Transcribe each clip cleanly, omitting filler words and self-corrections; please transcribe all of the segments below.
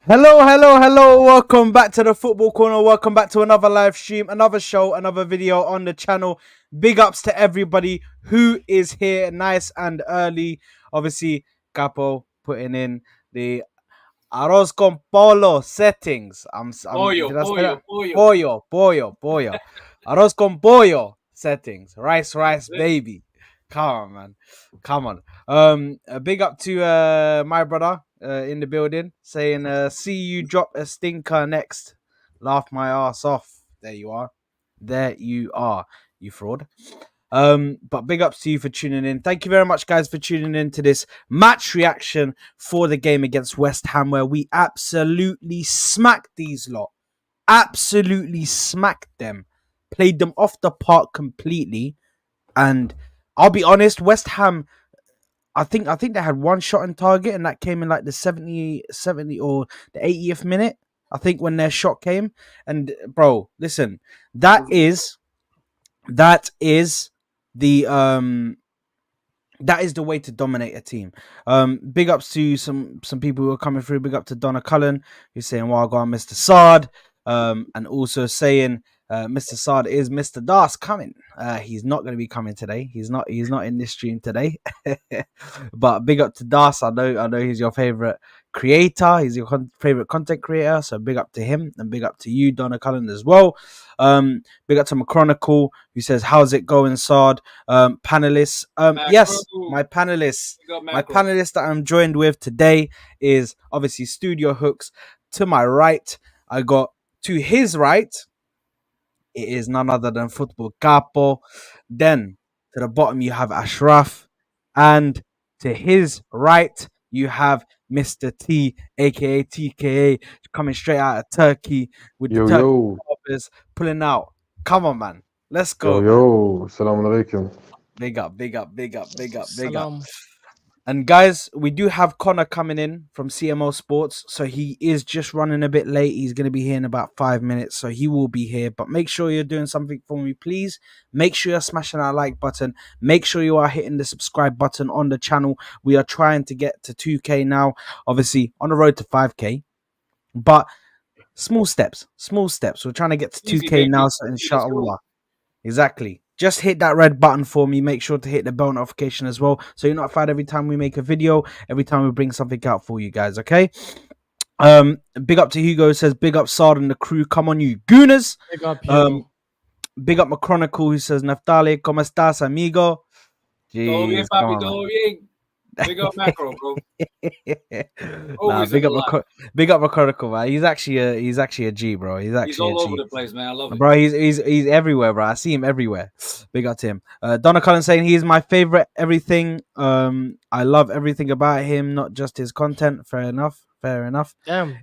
Hello, hello, hello. Welcome back to the Football Corner. Welcome back to another live stream, another show, another video on the channel. Big ups to everybody who is here nice and early. Obviously, Capo putting in the arroz con polo settings. Pollo, Did I say pollo, that? pollo. Pollo. Arroz con pollo settings. Rice, That's it. baby. Come on, man. Come on. A big up to my brother in the building saying, see you drop a stinker next. Laugh my ass off. There you are. There you are, you fraud. But big ups to you for tuning in. Thank you very much, guys, for tuning in to this match reaction for the game against West Ham, where we absolutely smacked these lot. Absolutely smacked them. Played them off the park completely. And I'll be honest, West Ham, I think they had one shot on target, and that came in like the 70 or the 80th minute. I think when their shot came. And bro, listen, that is the that is the way to dominate a team. Big ups to some people who are coming through. Big up to Donna Cullen, who's saying, "Well, go on, Mr. Sard," and also saying, "Mr. Sard is Mr. Das coming. He's not going to be coming today. He's not in this stream today." But big up to Das. I know he's your favorite creator. He's your favorite content creator. So big up to him, and big up to you, Donna Cullen, as well. Big up to McChronicle, who says, "How's it going, Sard?" Panelists. Yes, my panelists. My panelist that I'm joined with today is obviously Studio Hooks. To my right, I got to his right. It is none other than Football Capo. Then to the bottom, you have Ashraf. And to his right, you have Mr. T, aka TKA, coming straight out of Turkey with the Yo, Turkey yo. Poppers pulling out. Come on, man. Let's Yo, go, man. yo. Assalamu alaikum. Big up, big up, big up, big up, big up. Salam. And guys, we do have Connor coming in from CMO Sports. So he is just running a bit late. He's going to be here in about 5 minutes. So he will be here. But make sure you're doing something for me, please. Make sure you're smashing that like button. Make sure you are hitting the subscribe button on the channel. We are trying to get to 2K now. Obviously, on the road to 5K. But small steps. We're trying to get to 2K now. So inshallah. Exactly. Just hit that red button for me. Make sure to hit the bell notification as well, so you're notified every time we make a video, every time we bring something out for you guys. Okay. Big up to Hugo, says big up Sard and the crew. Come on, you gooners. Big up you. Big up McChronicle, who says Naftali, ¿cómo estás, amigo? Todo bien, Jeez, come papi, on, todo man. bien. Big up macro, bro. Nah, Always big in up the line. big up McChronicle, man. He's actually a G, bro. He's He's all a over G. the place, man. I love it. Bro, he's everywhere, bro. I see him everywhere. Big up to him. Donna Cullen saying he is my favorite everything. I love everything about him, not just his content. Fair enough. Damn.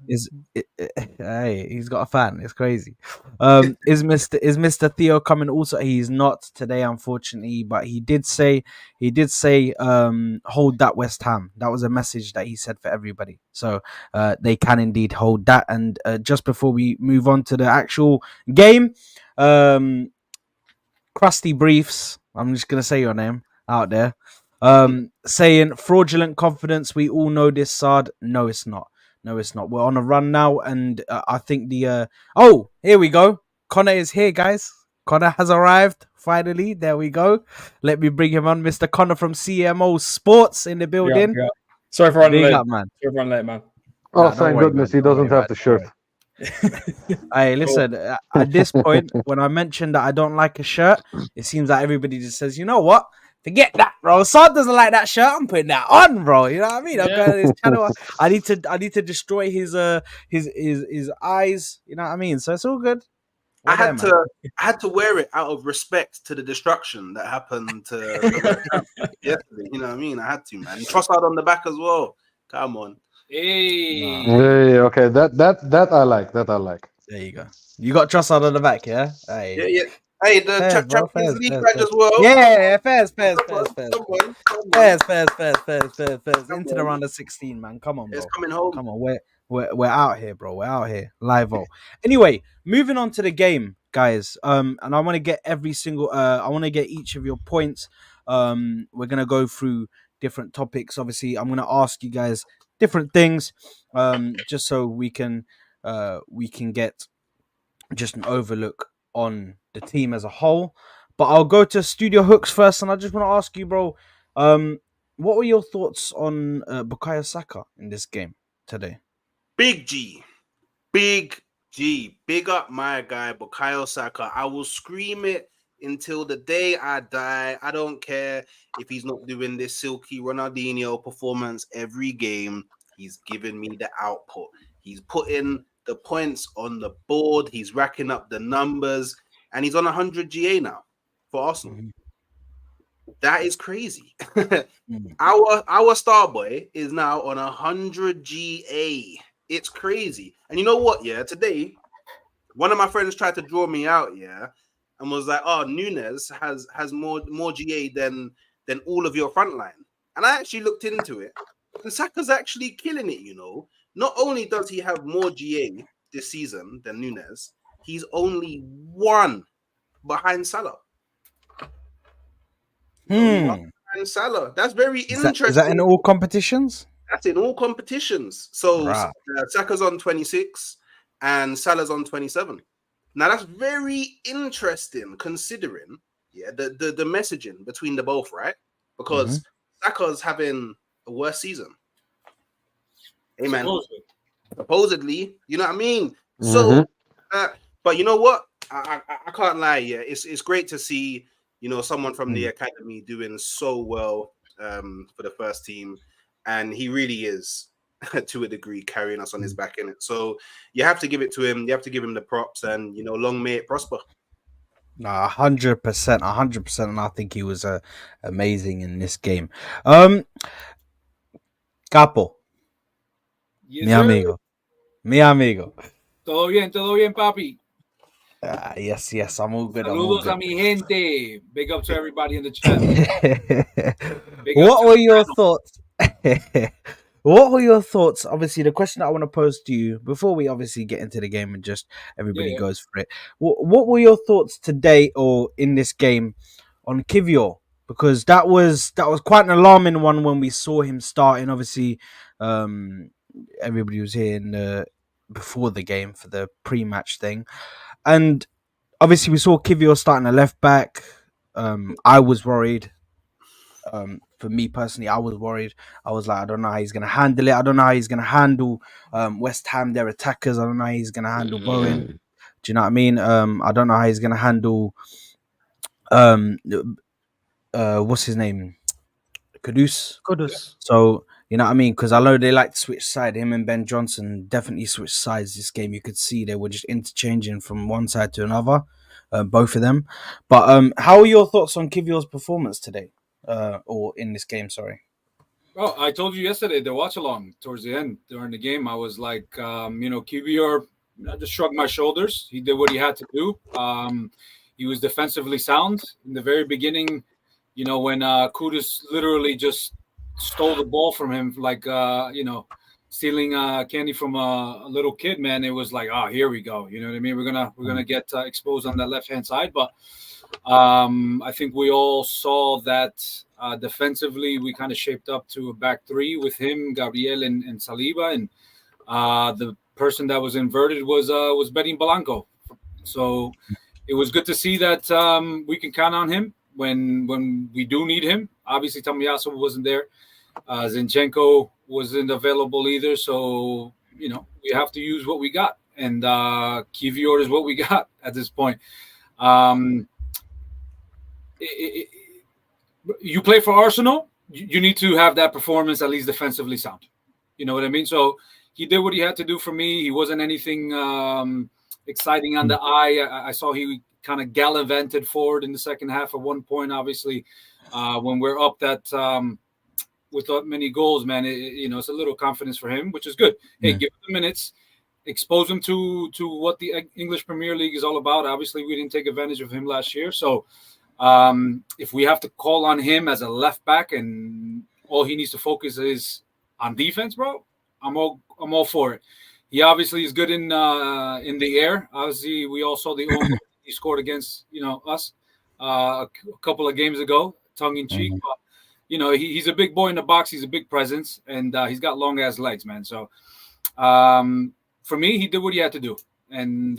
Hey, he's got a fan. It's crazy. Is Mr. Theo coming also? He's not today, unfortunately, but he did say hold that West Ham. That was a message that he said for everybody. So they can indeed hold that. And just before we move on to the actual game, Krusty Briefs, I'm just gonna say your name out there. Saying fraudulent confidence. We all know this, Sard. No, it's not. We're on a run now, and I think the oh, here we go. Connor is here, guys. Connor has arrived finally. There we go. Let me bring him on, Mr. Connor from CMO Sports in the building. Yeah. Sorry for running Big late. up, man. Sorry for running late, man. Oh, Nah, don't thank worry, goodness man. he Don't doesn't worry, have the man. shirt. Hey, listen, at this point, when I mentioned that I don't like a shirt, it seems like everybody just says, you know what? Forget that, bro. Sard doesn't like that shirt. I'm putting that on, bro. You know what I mean? I'm Yeah. going to his channel. I need to destroy his eyes. You know what I mean? So it's all good. I We're had there, to I had to wear it out of respect to the destruction that happened to yesterday. You know what I mean? I had to, man. Trossard on the back as well. Come on. Hey. Yeah, okay. That I like. That I like. There you go. You got trust out of the back, yeah? Hey. Yeah. Hey, the Fairs, bro, Champions fairs, League fairs, badge fairs. as well. Yeah, fairs. Come on. Fairs. Come Into the on. round of 16, man. Come on, bro. It's coming home. Come on, we're out here, bro. We're out here, live. Anyway, moving on to the game, guys. And I want to get every single. I want to get each of your points. We're gonna go through different topics. Obviously, I'm gonna ask you guys different things, just so we can get just an overlook on the team as a whole. But I'll go to Studio Hooks first, and I just want to ask you, bro, what were your thoughts on Bukayo Saka in this game today? Big G. Big G. Big up my guy, Bukayo Saka. I will scream it until the day I die. I don't care if he's not doing this silky Ronaldinho performance every game. He's giving me the output. He's putting the points on the board. He's racking up the numbers. And he's on 100 GA now for Arsenal. That is crazy. Our star boy is now on 100 GA. It's crazy. And you know what? Yeah, today, one of my friends tried to draw me out, yeah, and was like, "Oh, Nunes has more GA than all of your front line." And I actually looked into it, and Saka's actually killing it. You know, not only does he have more GA this season than Nunes, he's only one behind Salah. Behind Salah. That's very interesting. Is that in all competitions? That's in all competitions. So Right. Saka's on 26 and Salah's on 27. Now that's very interesting considering the messaging between the both, right? Because Saka's having a worse season. Amen. Supposedly, you know what I mean? So but you know what? I can't lie, yeah. It's great to see, you know, someone from the academy doing so well for the first team. And he really is, to a degree, carrying us on his back in it. So you have to give it to him. You have to give him the props, and you know, long may it prosper. 100%, and I think he was amazing in this game. Capo, Yes, mi sir. amigo. Todo bien, papi. Yes, I'm all good. Saludos a mi gente. Big up to everybody in the chat. What were your thoughts? What were your thoughts? Obviously, the question that I want to pose to you before we obviously get into the game and just everybody goes for it. What were your thoughts today or in this game on Kivior? Because that was quite an alarming one when we saw him starting. Obviously, everybody was here before the game for the pre-match thing, and obviously we saw Kivior starting a left back. I was worried. For me personally, I was worried. I was like, I don't know how he's going to handle it. I don't know how he's going to handle West Ham, their attackers. I don't know how he's going to handle Bowen. Do you know what I mean? I don't know how he's going to handle what's his name? Kudus. So, you know what I mean? Because I know they like to switch side. Him and Ben Johnson definitely switched sides this game. You could see they were just interchanging from one side to another, both of them. But how are your thoughts on Kivior's performance today? Or in this game, sorry. Well, I told you yesterday, the watch along towards the end during the game, I was like, Kivior, I just shrugged my shoulders. He did what he had to do. He was defensively sound in the very beginning. You know, when Kudus literally just stole the ball from him, like stealing candy from a little kid, man. It was like, here we go. You know what I mean? We're gonna get exposed on that left hand side, but. I think we all saw that defensively we kind of shaped up to a back three with him, Gabriel, and Saliba, and the person that was inverted was Betting Blanco. So it was good to see that we can count on him when we do need him. Obviously, Tomiyasu wasn't there. Zinchenko wasn't available either. So, you know, we have to use what we got. And Kivior is what we got at this point. You play for Arsenal, you need to have that performance at least defensively sound. You know what I mean? So he did what he had to do for me. He wasn't anything exciting on the eye. I saw he kind of gallivanted forward in the second half at one point. Obviously, when we're up that without many goals, man, it's a little confidence for him, which is good. Hey, give him the minutes. Expose him to what the English Premier League is all about. Obviously, we didn't take advantage of him last year. So if we have to call on him as a left back and all he needs to focus is on defense, bro, I'm all for it. He obviously is good in the air. Obviously, we all saw the own he scored against us a couple of games ago, tongue in cheek. But he's a big boy in the box. He's a big presence, and he's got long ass legs, man. So for me, he did what he had to do. And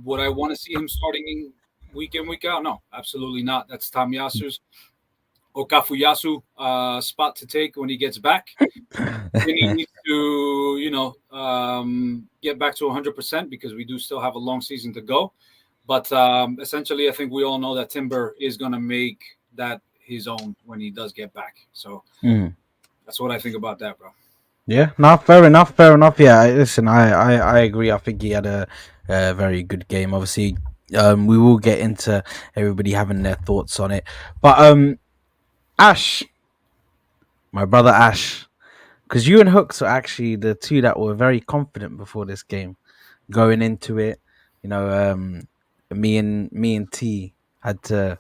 would I want to see him starting week in, week out? No, absolutely not. That's Tomiyasu's or Kafuyasu spot to take when he gets back. He needs to, get back to 100% because we do still have a long season to go. But essentially, I think we all know that Timber is going to make that his own when he does get back. So that's what I think about that, bro. Yeah, no, fair enough. Yeah, listen, I agree. I think he had a very good game. Obviously, we will get into everybody having their thoughts on it. But Ash, my brother Ash, because you and Hooks are actually the two that were very confident before this game, going into it. Me and T had to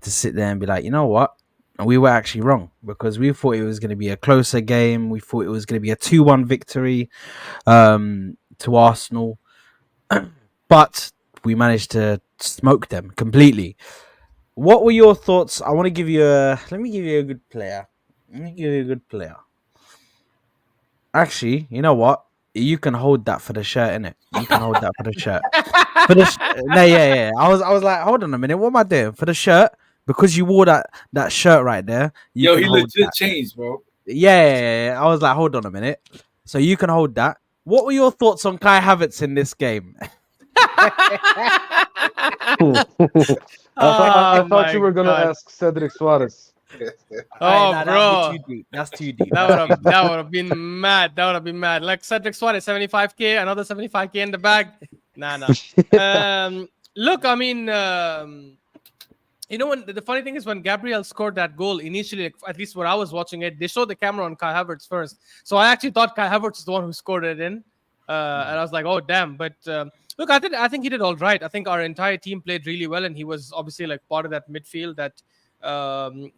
sit there and be like, you know what? And we were actually wrong because we thought it was going to be a closer game. We thought it was going to be a 2-1 victory to Arsenal. But we managed to smoke them completely. What were your thoughts? Let me give you a good player. Actually, you know what? You can hold that for the shirt, innit? You can hold that for the shirt. No, yeah. I was like, hold on a minute, what am I doing for the shirt? Because you wore that shirt right there. You Yo, can he hold legit that. changed, bro. Yeah. I was like, hold on a minute. So you can hold that. What were your thoughts on Kai Havertz in this game? I thought you my were gonna God. ask Cedric Suarez. Oh, That'd bro. be too deep. That's too deep. That would have been mad. That would have been mad. Like Cedric Suarez, 75K, another 75K in the bag. Nah. Look, I mean, when the funny thing is when Gabriel scored that goal initially, like, at least when I was watching it, they showed the camera on Kai Havertz first. So I actually thought Kai Havertz is the one who scored it in. And I was like, oh, damn. But look, I think he did all right. I think our entire team played really well. And he was obviously like part of that midfield that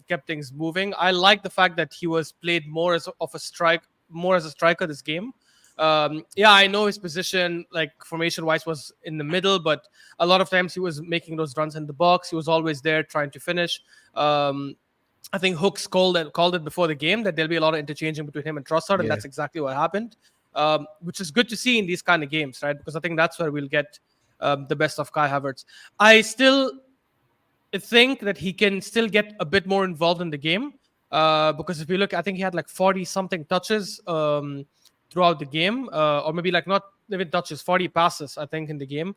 kept things moving. I like the fact that he was played more as a striker this game. Yeah, I know his position, like formation wise, was in the middle, but a lot of times he was making those runs in the box. He was always there trying to finish. I think Hooks called it before the game that there'll be a lot of interchanging between him and Trossard, and that's exactly what happened, which is good to see in these kind of games, right? Because I think that's where we'll get the best of Kai Havertz. I still think that he can still get a bit more involved in the game because if you look, I think he had like 40 something touches throughout the game, or maybe like not even touches, 40 passes I think in the game,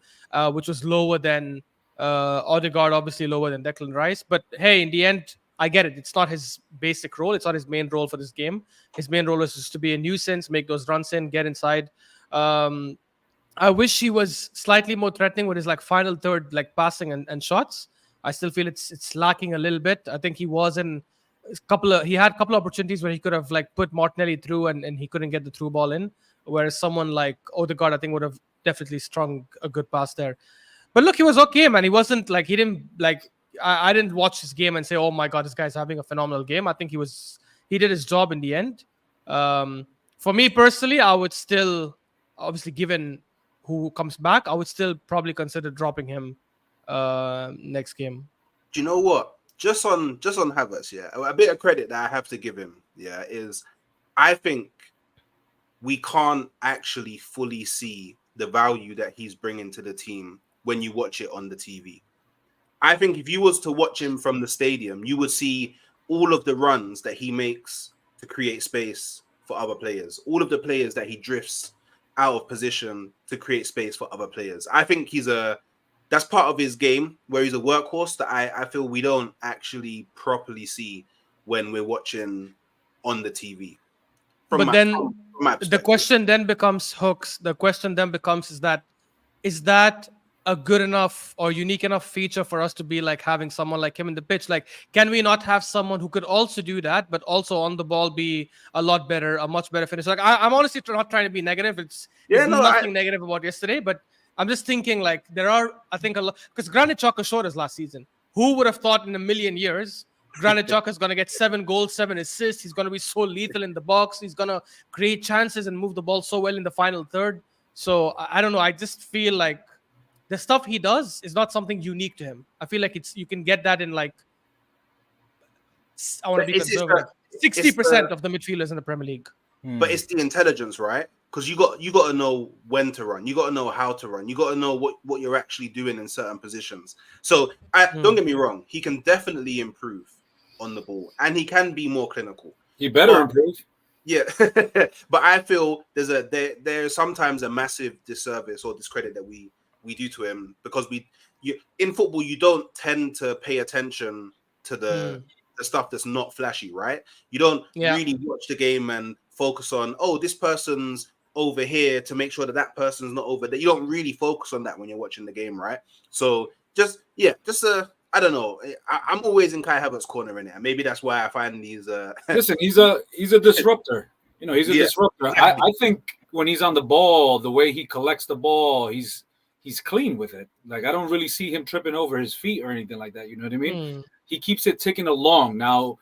which was lower than Odegaard, obviously lower than Declan Rice. But hey, in the end, I get it. It's not his basic role. It's not his main role for this game. His main role is just to be a nuisance, make those runs in, get inside. I wish he was slightly more threatening with his like final third, like passing and shots. I still feel it's lacking a little bit. I think he was in he had a couple of opportunities where he could have like put Martinelli through and he couldn't get the through ball in. Whereas someone like Odegaard, I think, would have definitely strung a good pass there. But look, he was okay, man. He wasn't like he didn't like I didn't watch his game and say, oh my god, this guy's having a phenomenal game. I think he did his job in the end. For me personally, I would still, obviously given who comes back, I would still probably consider dropping him next game. Do you know what? Just on Havertz, yeah, a bit of credit that I have to give him, yeah, is I think we can't actually fully see the value that he's bringing to the team when you watch it on the TV. I think if you was to watch him from the stadium, you would see all of the runs that he makes to create space for other players, all of the players that he drifts out of position to create space for other players. I think that's part of his game where he's a workhorse that I feel we don't actually properly see when we're watching on the TV. But then the question then becomes, Hooks. The question then becomes, is that a good enough or unique enough feature for us to be like having someone like him in the pitch? Like, can we not have someone who could also do that, but also on the ball be a lot better, a much better finisher? Like, I'm honestly not trying to be negative. It's nothing negative about yesterday, but I'm just thinking like there are, I think, a lot, because Granit Xhaka showed us last season. Who would have thought in a million years Granit Xhaka is going to get 7 goals, 7 assists. He's going to be so lethal in the box. He's going to create chances and move the ball so well in the final third. So I don't know. I just feel like the stuff he does is not something unique to him. I feel like you can get that in like I want to But be it's the- conservative. it's 60% the- of the midfielders in the Premier League. but it's the intelligence, right? Because you got to know when to run, you got to know how to run, you got to know what you're actually doing in certain positions. So don't get me wrong, he can definitely improve on the ball, and he can be more clinical. He better improve. Yeah, but I feel there's sometimes a massive disservice or discredit that we do to him because in football you don't tend to pay attention to the stuff that's not flashy, right? You don't really watch the game and focus on, oh, this person's over here to make sure that person's not over there. You don't really focus on that when you're watching the game, right? So I don't know. I'm always in Kai Havertz's corner in it, and maybe that's why I find these. Listen, he's a disruptor. You know, he's a disruptor. I think when he's on the ball, the way he collects the ball, he's clean with it. Like I don't really see him tripping over his feet or anything like that. You know what I mean? He keeps it ticking along. Now,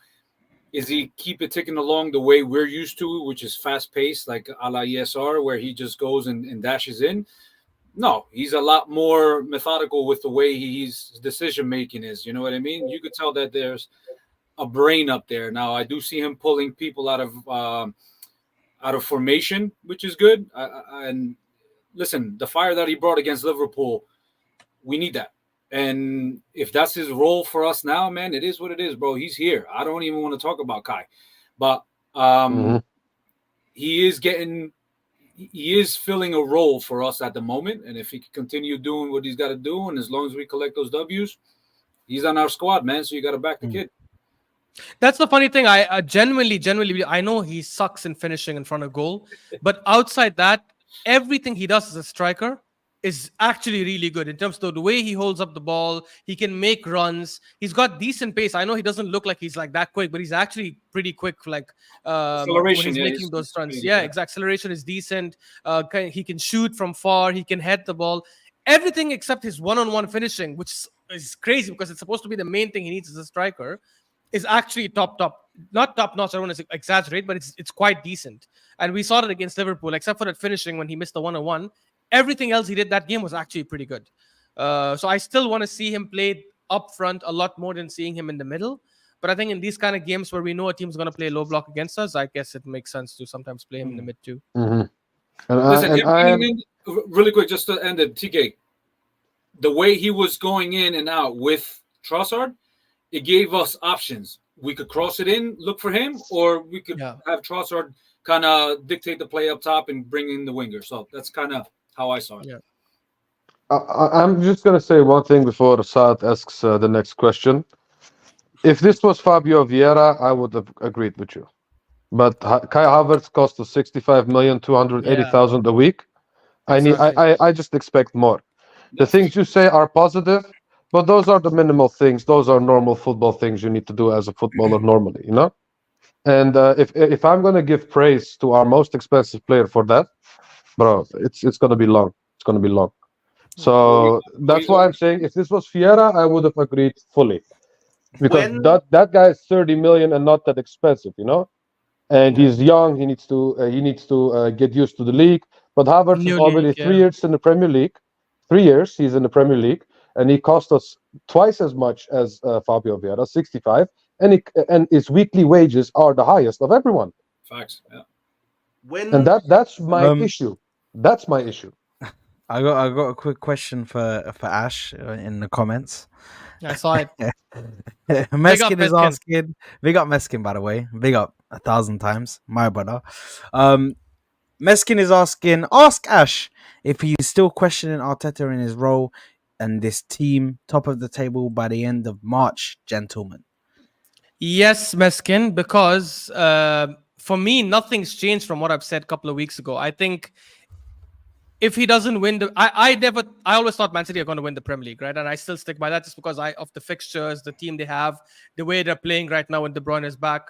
is he keep it ticking along the way we're used to, which is fast paced, like a la ESR, where he just goes and dashes in? No, he's a lot more methodical with the way his decision making is. You know what I mean? You could tell that there's a brain up there. Now, I do see him pulling people out of formation, which is good. And listen, the fire that he brought against Liverpool, we need that. And if that's his role for us now, man, it is what it is, bro. He's here. I don't even want to talk about Kai, but he is filling a role for us at the moment. And if he can continue doing what he's got to do, and as long as we collect those W's, he's on our squad, man. So you got to back the kid. That's the funny thing. I genuinely, I know he sucks in finishing in front of goal, but outside that, everything he does as a striker is actually really good in terms of the way he holds up the ball. He can make runs. He's got decent pace. I know he doesn't look like he's like that quick, but he's actually pretty quick. Like when he's making those runs. Yeah, his acceleration is decent. He can shoot from far. He can head the ball. Everything except his one-on-one finishing, which is crazy because it's supposed to be the main thing he needs as a striker, is actually not top notch. I don't want to exaggerate, but it's quite decent. And we saw it against Liverpool, except for that finishing when he missed the 1-on-1. Everything else he did that game was actually pretty good. So I still want to see him play up front a lot more than seeing him in the middle. But I think in these kind of games where we know a team's going to play low block against us, I guess it makes sense to sometimes play him in the mid too. Listen, really quick, just to end it, TK, the way he was going in and out with Trossard, it gave us options. We could cross it in, look for him, or we could have Trossard kind of dictate the play up top and bring in the winger. So that's kind of how I saw it. Yeah. I'm just going to say one thing before Saad asks the next question. If this was Fabio Vieira, I would have agreed with you. But Kai Havertz cost us 65,280,000 a week. Exactly. I just expect more. The things you say are positive, but those are the minimal things. Those are normal football things you need to do as a footballer normally, you know? And if I'm going to give praise to our most expensive player for that, bro, it's going to be long. It's going to be long. So that's why I'm saying if this was Vieira, I would have agreed fully. Because that guy is 30 million and not that expensive, you know? And he's young. He needs to get used to the league. But Havertz is already 3 years in the Premier League. 3 years he's in the Premier League, and he cost us twice as much as Fabio Vieira, 65, and his weekly wages are the highest of everyone. Facts. Yeah. And that's my issue. That's my issue. I got a quick question for Ash in the comments. I saw it. Meskin is asking. Big up Meskin, by the way. Big up 1,000 times, my brother. Meskin is asking, ask Ash if he's still questioning Arteta in his role and this team top of the table by the end of March, gentlemen. Yes, Meskin, because for me, nothing's changed from what I've said a couple of weeks ago. I think if he doesn't win I always thought Man City are going to win the Premier League, right? And I still stick by that just because of the fixtures, the team they have, the way they're playing right now when De Bruyne is back.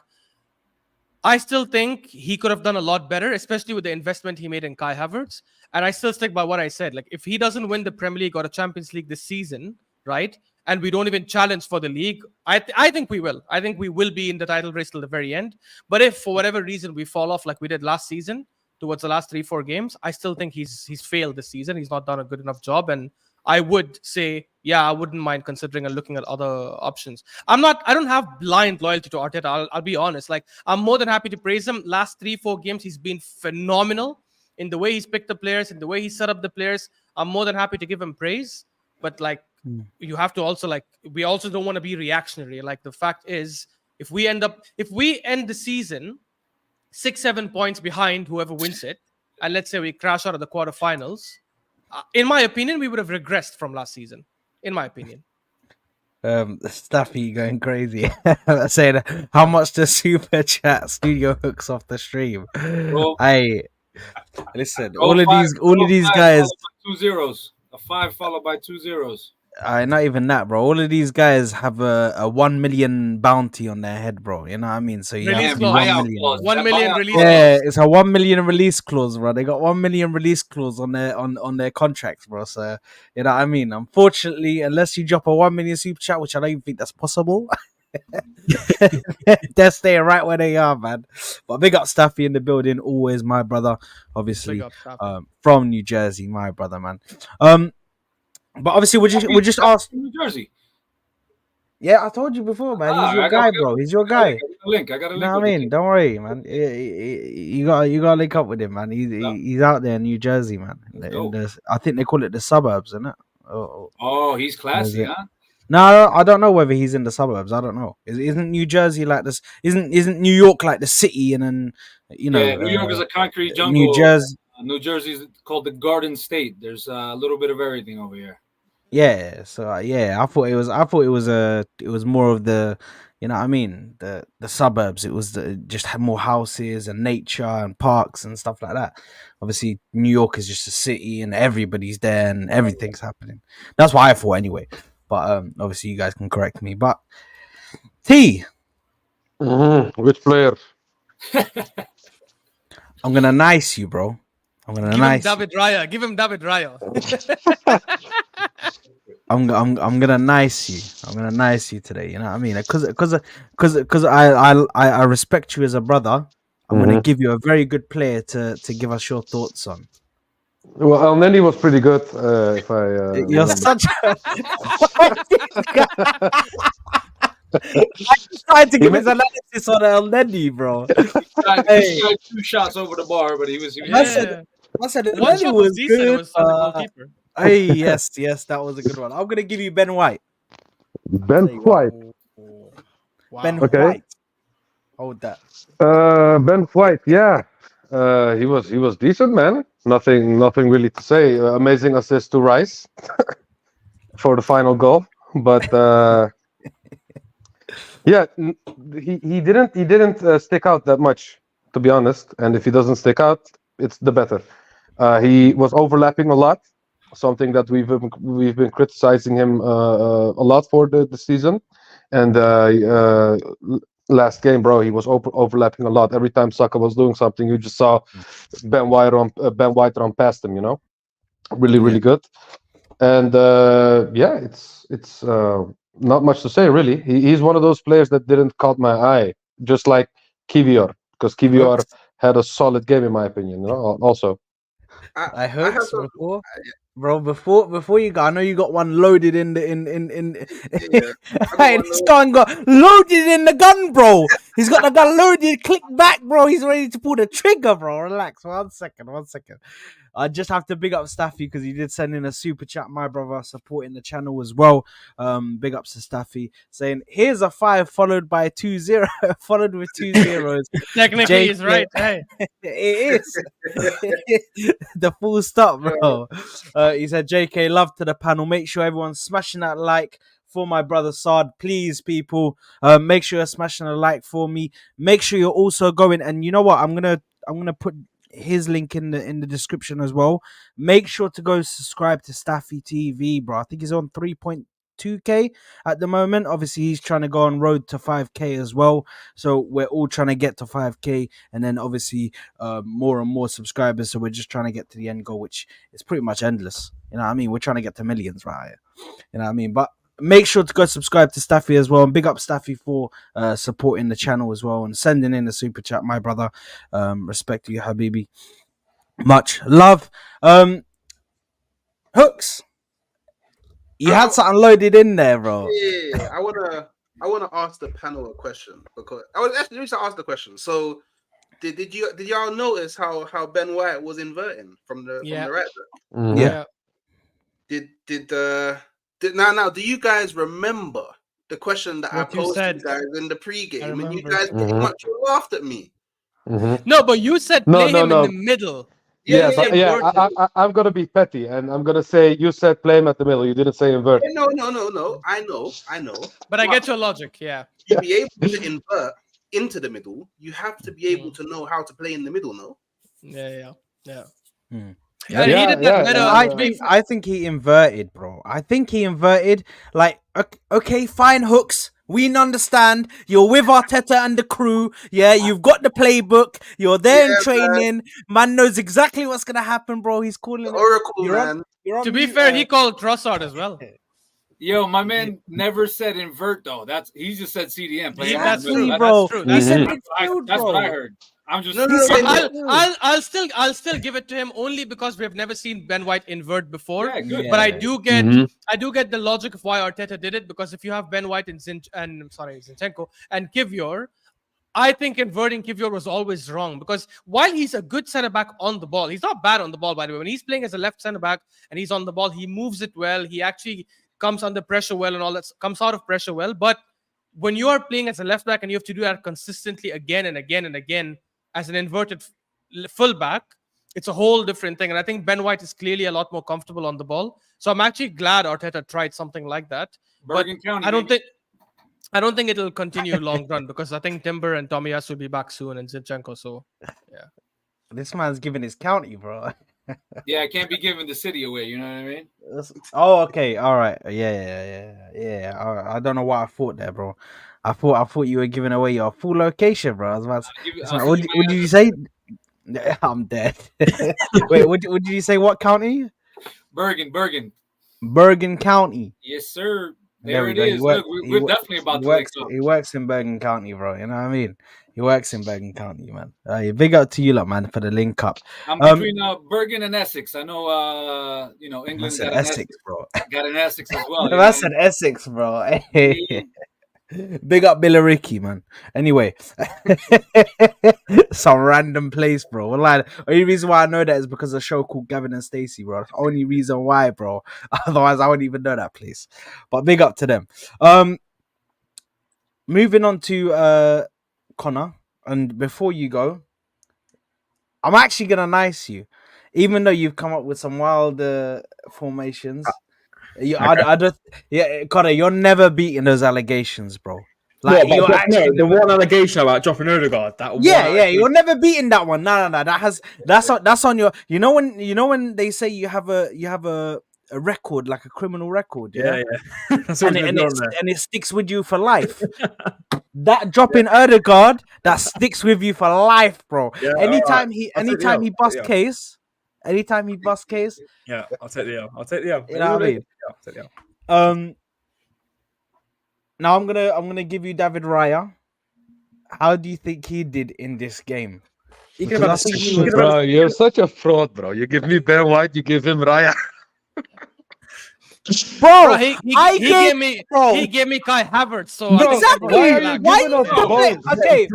I still think he could have done a lot better, especially with the investment he made in Kai Havertz. And I still stick by what I said. Like, if he doesn't win the Premier League or the Champions League this season, right, and we don't even challenge for the league, I think we will. I think we will be in the title race till the very end. But if for whatever reason we fall off like we did last season, towards the last 3-4 games, I still think he's failed this season. He's not done a good enough job. And I would say, yeah, I wouldn't mind considering and looking at other options. I don't have blind loyalty to Arteta. I'll be honest. Like, I'm more than happy to praise him. Last 3-4 games, he's been phenomenal in the way he's picked the players, in the way he set up the players. I'm more than happy to give him praise. But like, you have to also we also don't want to be reactionary. Like, the fact is, if we end the season 6-7 points behind whoever wins it, and let's say we crash out of the quarterfinals, in my opinion, we would have regressed from last season. In my opinion. Staffy going crazy. Saying how much the super chat studio hooks off the stream. Bro. Listen, Go all of five, these go guys. 2 zeros. A 5 followed by 2 zeros. Not even that, bro. All of these guys have a 1 million bounty on their head, bro. You know what I mean? So you Release have to be clause. 1 million. Clause. 1 million release Yeah, clause. it's a 1 million release clause, bro. They got 1 million release clause on their contracts, bro. So you know what I mean. Unfortunately, unless you drop a 1 million super chat, which I don't even think that's possible, they're staying right where they are, man. But big up Staffy in the building, always my brother, obviously Big up, Staffy. from New Jersey, my brother, man. But obviously we're just asked. New Jersey. Yeah, I told you before, man. He's your I guy, got- bro. He's your I got a guy. link. I got a You link. know what I with mean? you. Don't worry, man. You got to link up with him, man. He's out there in New Jersey, man. I think they call it the suburbs, isn't it? Oh, he's classy, it? huh? No, I don't know whether he's in the suburbs. I don't know. Isn't New Jersey like this? Isn't New York like the city? And then Yeah, New York is a concrete jungle. New Jersey. New Jersey is called the Garden State. There's a little bit of everything over here. Yeah, so I thought it was more of the, you know what I mean, the suburbs. It was just had more houses and nature and parks and stuff like that. Obviously, New York is just a city and everybody's there and everything's happening. That's what I thought anyway. But obviously, you guys can correct me. But T, Which player? I'm gonna nice you, bro. I'm gonna Give nice. him David Raya. Give him David Raya. I'm gonna nice you. I'm gonna nice you today. You know what I mean? Because I respect you as a brother. I'm gonna give you a very good player to give us your thoughts on. Well, El Neni was pretty good. If I You're remember. such a. I just tried to give his analysis on El Neni, bro. He Hey. tried 2 shots over the bar, but he was. I said El One Neni shot was was decent. It good. was on the goalkeeper. Hey, yes, that was a good one. I'm gonna give you Ben White. Ben White. Wow. Ben Okay. White. Hold that. Ben White. Yeah, he was decent, man. Nothing really to say. Amazing assist to Rice for the final goal, but yeah, he didn't stick out that much, to be honest. And if he doesn't stick out, it's the better. He was overlapping a lot, something that we've been criticizing him a lot for the season. And last game, bro, he was overlapping a lot. Every time Saka was doing something, you just saw Ben White run past him. You know, really good. And yeah, it's not much to say really. He's one of those players that didn't caught my eye, just like Kivior, because Kivior had a solid game in my opinion. You know, also. I heard before, bro. Before you go, I know you got one loaded in the in. Hey, this guy got loaded in the gun, bro. He's got the gun loaded. Click back, bro. He's ready to pull the trigger, bro. Relax. 1 second. I just have to big up Staffy because he did send in a super chat, my brother, supporting the channel as well. Big ups to Staffy saying, here's a 5 followed by 2-0, followed with 2 zeros. Technically, he's right. Hey. It is. The full stop, bro. He said, JK, love to the panel. Make sure everyone's smashing that like for my brother Saad. Please, people, make sure you're smashing a like for me. Make sure you're also going, and you know what? I'm gonna put his link in the description as well. Make sure to go subscribe to Staffy TV, bro. I think he's on 3.2k at the moment. Obviously, he's trying to go on road to 5k as well. So we're all trying to get to 5k, and then obviously more and more subscribers. So we're just trying to get to the end goal, which is pretty much endless. You know what I mean? We're trying to get to millions right here. You know what I mean? But make sure to go subscribe to Staffy as well, and big up Staffy for supporting the channel as well and sending in the super chat, my brother. Respect to you, Habibi. Much love. Hooks, You had something loaded in there, bro. Yeah, I wanna ask the panel a question because I was actually just ask the question. So did y'all notice how Ben White was inverting from the right? Mhm. Yeah. Now do you guys remember the question that What I you posed to said. you guys in the I pregame, and you remember. guys pretty much laughed at me? Mhm. No, but you said No, play no, him in no. the middle. You Yeah, didn't say but yeah, inverted. I'm gonna be petty, and I'm gonna say you said play him at the middle. You didn't say invert. No. I know. But I get your logic. Yeah. To be able to invert into the middle, you have to be able to know how to play in the middle. No. Yeah. Hmm. And he did that Yeah, better. and, I think he inverted, bro. I think he inverted. Like, okay, fine, Hooks. We understand. You're with Arteta and the crew. Yeah, you've got the playbook. You're there in Yeah, training. Man knows exactly what's gonna happen, bro. He's calling it. Oracle, You're on. man. You're on To be mute, fair, he called Trossard as well. Yo, my man never said invert though. He just said CDM. Play him in the That's middle. true. bro. That's true. He That's said true. midfield, That's bro. what I heard. I'm just No, He said wait. midfield. I'll still give it to him only because we have never seen Ben White invert before. Yeah, good. Yeah. But I do get the logic of why Arteta did it, because if you have Ben White and Zinchenko and Kivior, I think inverting Kivior was always wrong, because while he's a good center back on the ball, he's not bad on the ball, by the way. When he's playing as a left center back and he's on the ball, he moves it well. He actually comes under pressure well and all that, comes out of pressure well. But when you are playing as a left back and you have to do that consistently again and again and again as an inverted fullback, it's a whole different thing. And I think Ben White is clearly a lot more comfortable on the ball. So I'm actually glad Arteta tried something like that. Bergen County. I don't think it'll continue long run, because I think Timber and Tomiyasu will be back soon, and Zinchenko. So yeah. This man's giving his county, bro. Yeah, I can't be giving the city away. You know what I mean? Oh, okay, all right, yeah. I don't know what I thought there, bro. I thought you were giving away your full location, bro. I was about to, what did you say? I'm dead. Wait, what did you say? What county? Bergen. Bergen County. Yes, sir. There There we it go. is. Look, we're definitely about to link up. He works in Bergen County, bro. You know what I mean? He works in Bergen County, man. Big up to you, lot, man, for the link up. I'm between Bergen and Essex. I know, England That's an got an Essex, bro. got an Essex as well. That's an Essex, bro. Big up Billericay, man. Anyway, some random place, bro. Well, the only reason why I know that is because of a show called Gavin and Stacey, bro. That's the only reason why, bro. Otherwise, I wouldn't even know that place. But big up to them. Moving on to Connor, and before you go, I'm actually gonna nice you, even though you've come up with some wild formations. I don't. Yeah, Connor, you're never beating those allegations, bro. Like you're actually the one allegation about dropping Odegaard. That yeah, you're never beating that one. No. That's on your. You know when they say you have a record, like a criminal record, yeah. That's and it sticks with you for life. That dropping Odegaard, that sticks with you for life, bro. Yeah, anytime right. he busts case, yeah, I'll take the L. I'll take the L. You know what I mean? Yeah, I'll take the L. Now I'm gonna give you David Raya. How do you think he did in this game? Bro, you're such a fraud, bro. You give me Ben White, you give him Raya. Bro, he gave me Kai Havertz. So Bro, exactly. why are you giving us the balls? Okay,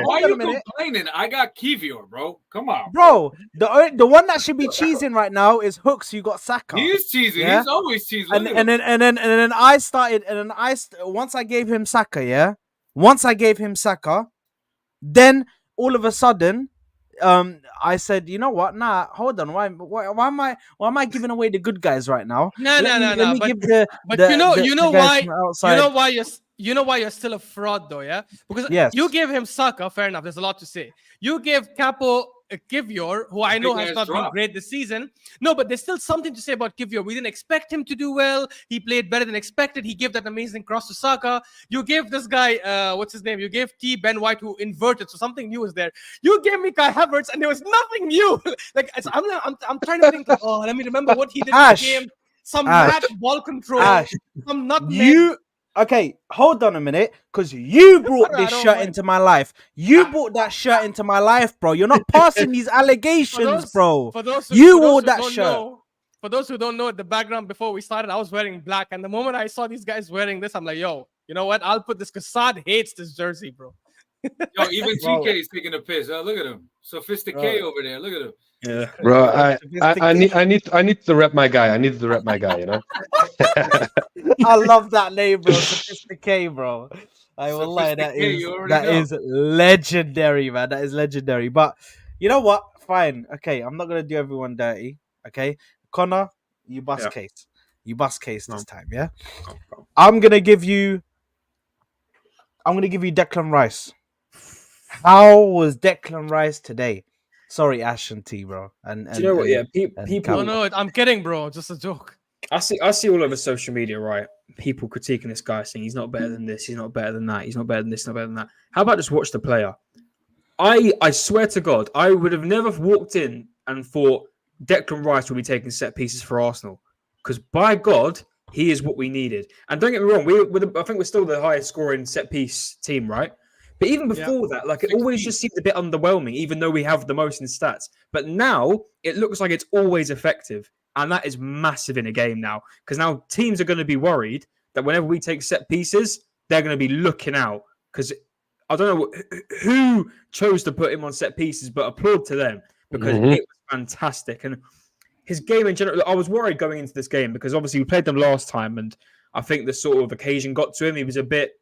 Why are you complaining? I got Kivior, bro. Come on, bro. The one that should be cheesing right now is Hooks. You got Saka. He is cheesing. Yeah? He's always cheesing. And then I started. And then once I gave him Saka, yeah. Once I gave him Saka, then all of a sudden, I said, you know what? Nah, hold on. Why am I giving away the good guys right now? No. Let me give But you know guys from outside. you know why you're still a fraud though, yeah? Because Yes. you gave him Saka, fair enough. There's a lot to say. You gave Capo Kivior, who I know has not been great this season. No, but there's still something to say about Kivior. We didn't expect him to do well. He played better than expected. He gave that amazing cross to Saka. You gave this guy, what's his name? You gave Ben White, who inverted, so something new was there. You gave me Kai Havertz, and there was nothing new. Like I'm trying to think. Like, let me remember what he did in the game. Some mad ball control. Some nutmeg. Okay, hold on a minute, because you brought this shirt into my life. You brought that shirt into my life, bro. You're not passing these allegations, bro. For those you wore that shirt. for those who don't know, the background before we started, I was wearing black, and the moment I saw these guys wearing this, I'm like, yo, you know what? I'll put this because Saad hates this jersey, bro. Yo, even Bro. TK is taking a piss. Look at him. Sophisticated over there. Look at him. Yeah. Bro, I need to rep my guy. I need to rep my guy, you know? I love that name, bro. Sophisticated, bro. I will lie, that Sophisticated, is you already know. legendary, man. That is legendary. But you know what? Fine. Okay, I'm not gonna do everyone dirty. Okay, Connor, you bust Yeah. case. You bust case this No. time, yeah. Oh, I'm gonna give you Declan Rice. How was Declan Rice today? Sorry, Ash and T, bro. And Do you know what? Yeah, and people. Oh no, I'm kidding, bro. Just a joke. I see all over social media, right? People critiquing this guy, saying he's not better than this, he's not better than that, he's not better than this, not better than that. How about just watch the player? I swear to God, I would have never walked in and thought Declan Rice would be taking set pieces for Arsenal, because by God, he is what we needed. And don't get me wrong, I think we're still the highest scoring set piece team, right? But even before that, like it always 16. just seemed a bit underwhelming, even though we have the most in stats. But now it looks like it's always effective. And that is massive in a game now. Because now teams are going to be worried that whenever we take set pieces, they're going to be looking out. Because I don't know who chose to put him on set pieces, but applaud to them. Because it was fantastic. And his game in general, I was worried going into this game because obviously we played them last time. And I think the sort of occasion got to him. He was a bit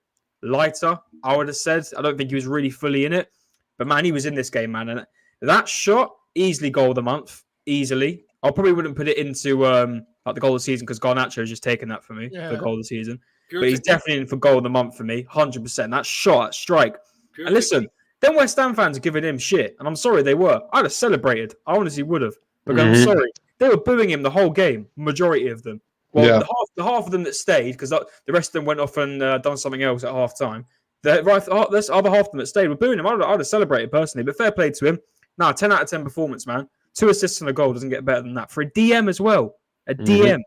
lighter, I would have said. I don't think he was really fully in it. But man, he was in this game, man. And that shot, easily goal of the month. Easily. I probably wouldn't put it into like the goal of the season because Garnacho has just taken that for me for the goal of the season. Pure But he's technique. definitely in for goal of the month for me, 100%. That shot, that strike. Pure And listen, technique. them West Ham fans are giving him shit, and I'm sorry they were. I'd have celebrated. I honestly would have. But I'm sorry. They were booing him the whole game, majority of them. Well, Yeah. the half of them that stayed, because the rest of them went off and done something else at half time. The other half of them that stayed were booing him. I'd have celebrated personally, but fair play to him. Nah, 10 out of 10 performance, man. 2 assists and a goal doesn't get better than that. For a DM as well. A DM,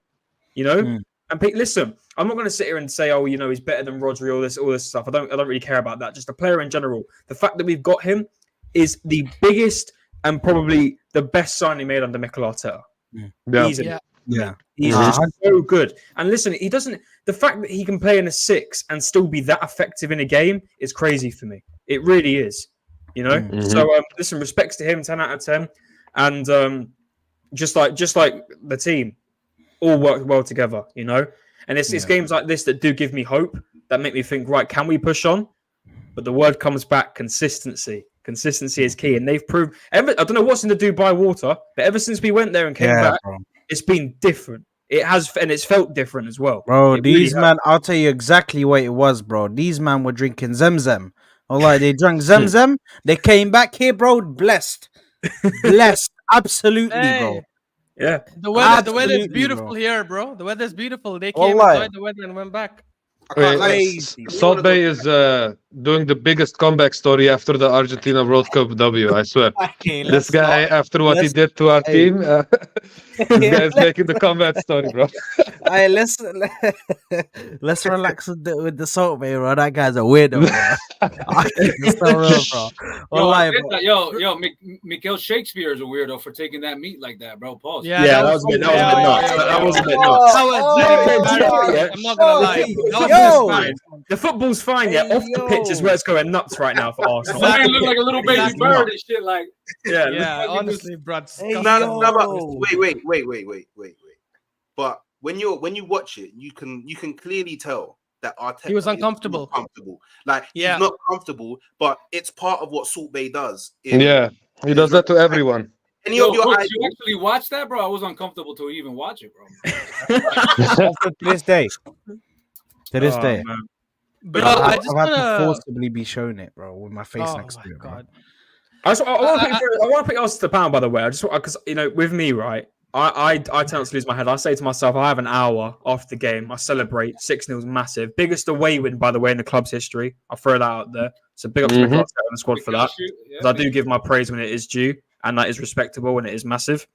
you know? And listen, I'm not going to sit here and say, oh, you know, he's better than Rodri, all this stuff. I don't really care about that. Just a player in general. The fact that we've got him is the biggest and probably the best signing made under Mikel Arteta. Yeah. Easily. Yeah. He's just so good. And listen, the fact that he can play in a 6 and still be that effective in a game is crazy for me. It really is, you know? So listen, respects to him, 10 out of 10. And just like the team, all work well together, you know? And it's games like this that do give me hope, that make me think, right, can we push on? But the word comes back, consistency. Consistency is key. And they've proved, I don't know what's in the Dubai water, but ever since we went there and came back, bro. it's been different. It has, and it's felt different as well. Bro, It these really man, I'll tell you exactly what it was, bro. These man were drinking Zemzem. Or like they drank Zemzem, they came back here, bro, blessed. Blessed. Absolutely, bro. Hey, Yeah. the weather is Absolutely, beautiful bro. here, bro. The weather's beautiful. They came, Wallahi. enjoyed the weather, and went back. I can't lie. Crazy. Salt Bay is doing the biggest comeback story after the Argentina World Cup W, I swear. Okay, This let's guy, not- after what he let's- did to our hey. team, this guy is making the comeback story, bro. Hey, let's relax with the Salt Bay, bro. That guy's a weirdo, bro. It's so real, bro. Wallahi, bro. Yo, Mikael Shakespeare is a weirdo for taking that meat like that, bro. Pause. Yeah, that was a bit nuts. That was a bit nuts. That was Oh, very embarrassing. I'm not gonna lie. That was Yo. embarrassing. The football's fine, yeah. Hey, Off the pitch is where it's going nuts right now for Arsenal. That man look like a little baby Exactly. bird and shit. Like, Yeah, Yeah, honestly, bro. Hey, No, no, yo. but wait. But when you watch it, you can clearly tell that Arteta He was is not uncomfortable. comfortable. Like Yeah. he's not comfortable, but it's part of what Salt Bay does. Yeah, he does that to everyone. Any yo, of your Coach, ideas, you actually watched that, bro? I was uncomfortable to even watch it, bro. To this day. To this Oh, day. man. Bro, I've I just had to wanna. forcibly be shown it, bro, with my face Oh next my to it, bro. god. I want to put yours to the pound, by the way. I just because with me, right? I tend to lose my head. I say to myself, I have an hour after the game. I celebrate. 6-0 is massive. Biggest away win, by the way, in the club's history. I'll throw that out there. So big up to Mikel Arteta and the squad for that. Because I do give my praise when it is due, and that is respectable and it is massive.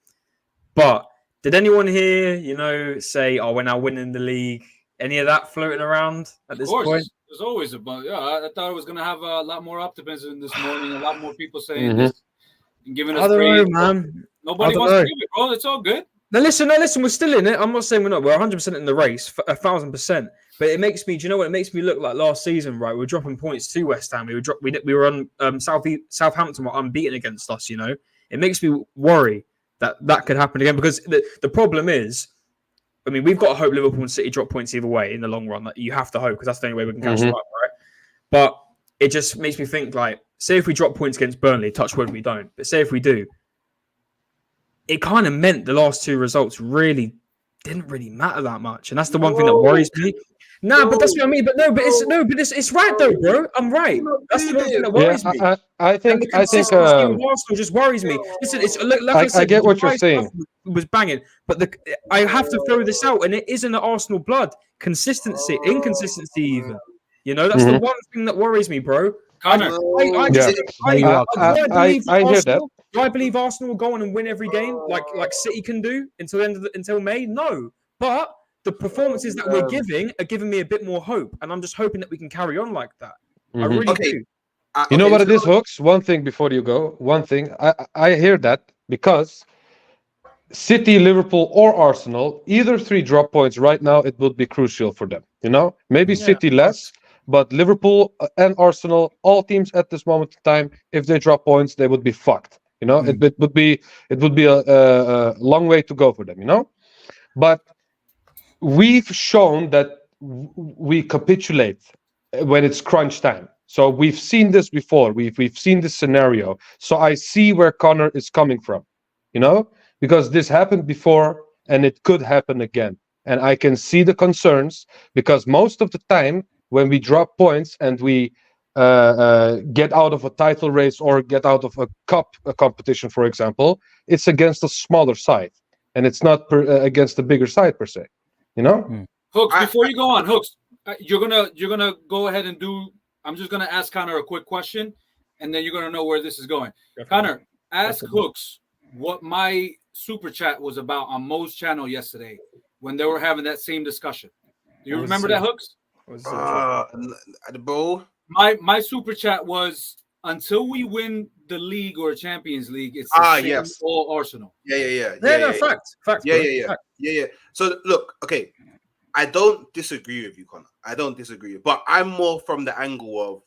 But did anyone here, say, "Oh, we're now winning the league"? Any of that floating around at this point? There's always a bunch. Yeah, I thought I was gonna have a lot more optimism this morning. A lot more people saying this and giving us I don't praise. know, man. Nobody I don't wants know. to give it, bro. It's all good. No, listen, we're still in it. I'm not saying we're not. We're 100% in the race, 1,000%. But it makes me, do you know what? It makes me look like last season, right? We were dropping points to West Ham. We were on Southampton were unbeaten against us, you know? It makes me worry that could happen again because the problem is, I mean, we've got to hope Liverpool and City drop points either way in the long run. Like, you have to hope because that's the only way we can catch them up, right? But it just makes me think, like, say if we drop points against Burnley, touch wood we don't. But say if we do, it kind of meant the last two results really didn't really matter that much, and that's the one thing that worries me. But that's what I mean. But it's right though, bro. I'm right. That's the one thing that worries me. I think with Arsenal just worries me. Listen, it's like I said, I get what you're saying. Was banging, but I have to throw this out, and it isn't the Arsenal blood. Inconsistency, even. You know, that's the one thing that worries me, bro. Connor, I hear that. Do I believe Arsenal will go on and win every game like City can do until May? No, but the performances that we're giving are giving me a bit more hope, and I'm just hoping that we can carry on like that. I really do. You know what it is, Hooks? One thing before you go. One thing. I hear that because City, Liverpool, or Arsenal, either three drop points right now, it would be crucial for them. You know, maybe City less. But Liverpool and Arsenal, all teams at this moment in time, if they drop points, they would be fucked. You know, it would be a long way to go for them. You know, but we've shown that we capitulate when it's crunch time. So we've seen this before. We've seen this scenario. So I see where Connor is coming from. You know, because this happened before and it could happen again. And I can see the concerns because most of the time, when we drop points and we get out of a title race or get out of a competition, for example, it's against a smaller side, and it's not against a bigger side per se. You know, Hooks. Before you go on, Hooks, you're gonna go ahead and do. I'm just gonna ask Connor a quick question, and then you're gonna know where this is going. Definitely. Connor, ask Hooks what my super chat was about on Mo's channel yesterday when they were having that same discussion. Do you remember that, Hooks? Bro, my super chat was until we win the league or Champions League, it's the same all Arsenal. Yeah. Fact. Yeah. So look, okay, I don't disagree with you, Connor. I don't disagree, but I'm more from the angle of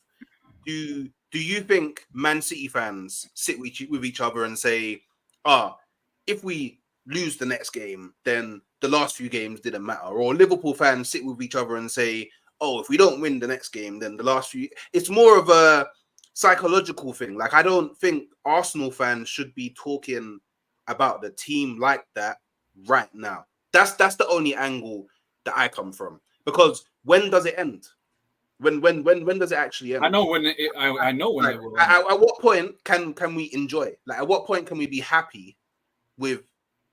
do you think Man City fans sit with each other and say, if we lose the next game, then the last few games didn't matter, or Liverpool fans sit with each other and say, if we don't win the next game, then the last few... It's more of a psychological thing. Like, I don't think Arsenal fans should be talking about the team like that right now. That's the only angle that I come from. Because when does it end? When does it actually end? I know when I know when it will end. At what point can we enjoy? Like, at what point can we be happy with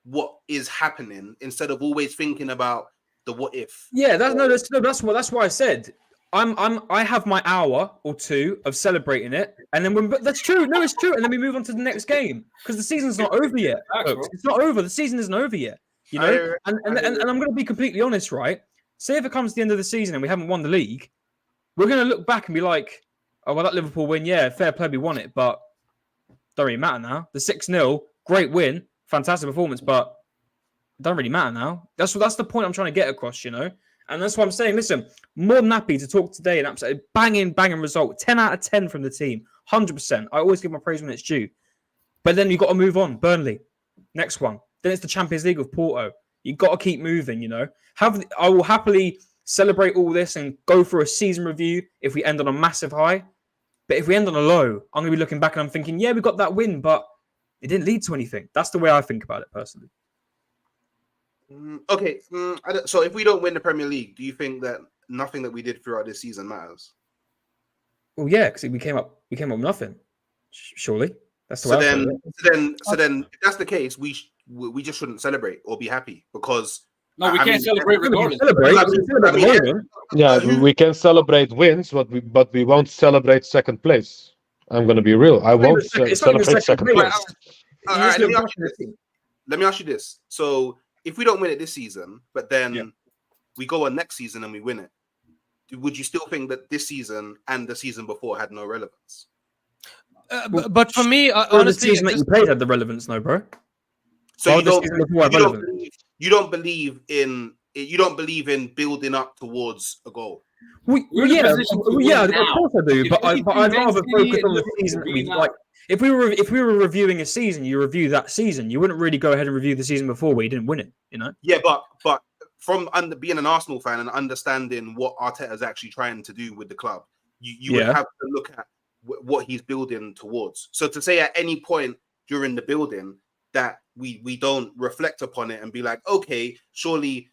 what is happening instead of always thinking about the what if? Yeah, that's why I said I have my hour or two of celebrating it, and then that's true. No, it's true, and then we move on to the next game because the season's not over yet. It's not over. The season isn't over yet. You know, and I'm going to be completely honest, right? Say if it comes to the end of the season and we haven't won the league, we're going to look back and be like, oh well, that Liverpool win, yeah, fair play, we won it, but don't really matter now. The 6-0, great win, fantastic performance, but it doesn't really matter now. That's the point I'm trying to get across, you know? And that's what I'm saying. Listen, more than happy to talk today. An absolutely banging result. 10 out of 10 from the team. 100%. I always give my praise when it's due. But then you've got to move on. Burnley. Next one. Then it's the Champions League with Porto. You've got to keep moving, you know? I will happily celebrate all this and go for a season review if we end on a massive high. But if we end on a low, I'm going to be looking back and I'm thinking, yeah, we got that win, but it didn't lead to anything. That's the way I think about it personally. Okay, so if we don't win the Premier League, do you think that nothing that we did throughout this season matters? Well, yeah, because we came up with nothing. Surely, that's the way. So then, if that's the case, we just shouldn't celebrate or be happy because we can't celebrate regardless. We can celebrate wins, but we won't celebrate second place. I'm going to be real. I won't celebrate second place. Let me ask you this. So, if we don't win it this season, but then we go on next season and we win it, would you still think that this season and the season before had no relevance? But for me, honestly, the season that you played had the relevance, no, bro. So you don't believe in building up towards a goal. Well, We're in a yeah, position to win of now. course I do. If But we beat I'd Man rather City focus and on the Liverpool, season. I we mean, now. like if we were reviewing a season, you review that season. You wouldn't really go ahead and review the season before where you didn't win it. You know? Yeah, but from being an Arsenal fan and understanding what Arteta's actually trying to do with the club, you would have to look at what he's building towards. So to say at any point during the building that we don't reflect upon it and be like, okay, surely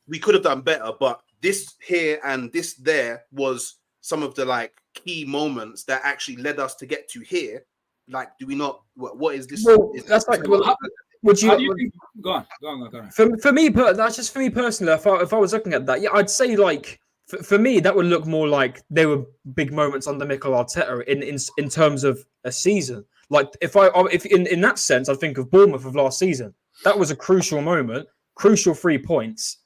we could have done better, but this here and this there was some of the like key moments that actually led us to get to here. Like, do we not? What is this? Well, that's like. Well, would you? How do you think? Go on. For me, that's just for me personally. If I was looking at that, yeah, I'd say like for me that would look more like they were big moments under Mikel Arteta in terms of a season. Like if in that sense, I think of Bournemouth of last season. That was a crucial moment, crucial 3 points.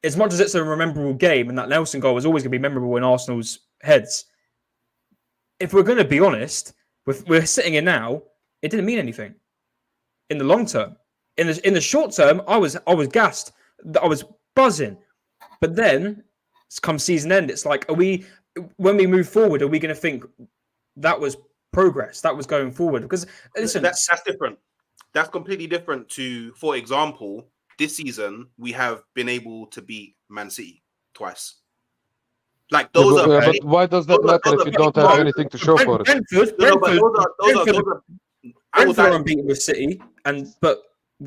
As much as it's a memorable game, and that Nelson goal was always going to be memorable in Arsenal's heads. If we're going to be honest, we're sitting here now, it didn't mean anything. In the long term, in the short term, I was gassed. I was buzzing, but then come season end, it's like, when we move forward, are we going to think that was progress? That was going forward? Because listen, that's different. That's completely different to, for example, this season we have been able to beat Man City twice. Like those are. But why does that matter if you don't have anything to show for it? Brentford are unbeaten with City, but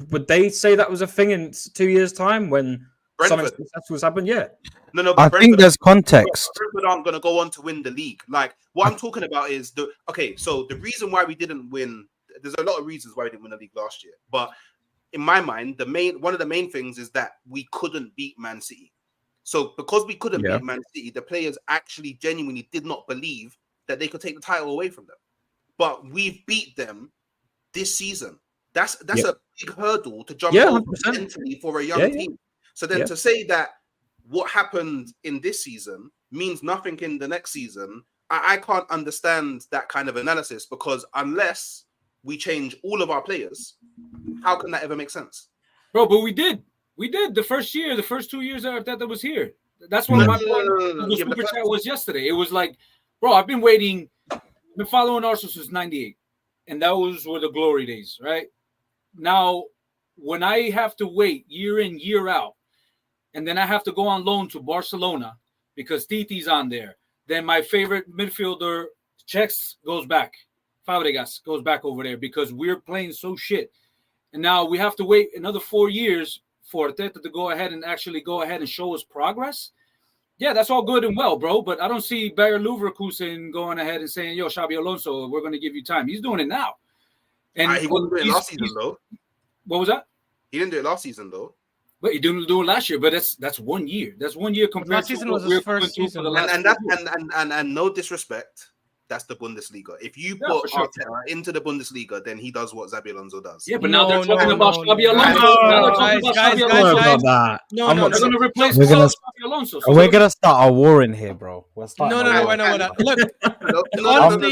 would they say that was a thing in 2 years' time when something successful has happened? Yeah. No. I think there's context. Brentford aren't going to go on to win the league. Like what I'm talking about is so the reason why we didn't win. There's a lot of reasons why we didn't win the league last year, but in my mind, one of the main things is that we couldn't beat Man City. So because we couldn't beat Man City, the players actually genuinely did not believe that they could take the title away from them. But we've beat them this season. That's a big hurdle to jump over mentally for a young team. So then to say that what happened in this season means nothing in the next season, I can't understand that kind of analysis, because unless we change all of our players, how can that ever make sense? Bro, but we did the first 2 years that Arteta was here. That's what my point of the super chat was yesterday. It was like, bro, I've been following Arsenal since '98, and those were the glory days, right? Now, when I have to wait year in, year out, and then I have to go on loan to Barcelona because Titi's on there, then my favorite midfielder, Czechs, goes back. Fabregas goes back over there because we're playing so shit. And now we have to wait another 4 years for Arteta to go ahead and show us progress. Yeah, that's all good and well, bro. But I don't see Bayer Leverkusen going ahead and saying, yo, Xabi Alonso, we're going to give you time. He's doing it now. And he wasn't doing it last season, though. What was that? He didn't do it last season, though. But he didn't do it last year. But that's 1 year. That's 1 year compared last to season what was his we're first going season. through for the last And no disrespect, that's the Bundesliga. If you put Arteta into the Bundesliga, then he does what Xabi Alonso does. Yeah, but now they're talking about Xabi Alonso. Guys. No, they're going to replace Xabi Alonso. We're gonna start a war in here, bro. We're starting No. Look,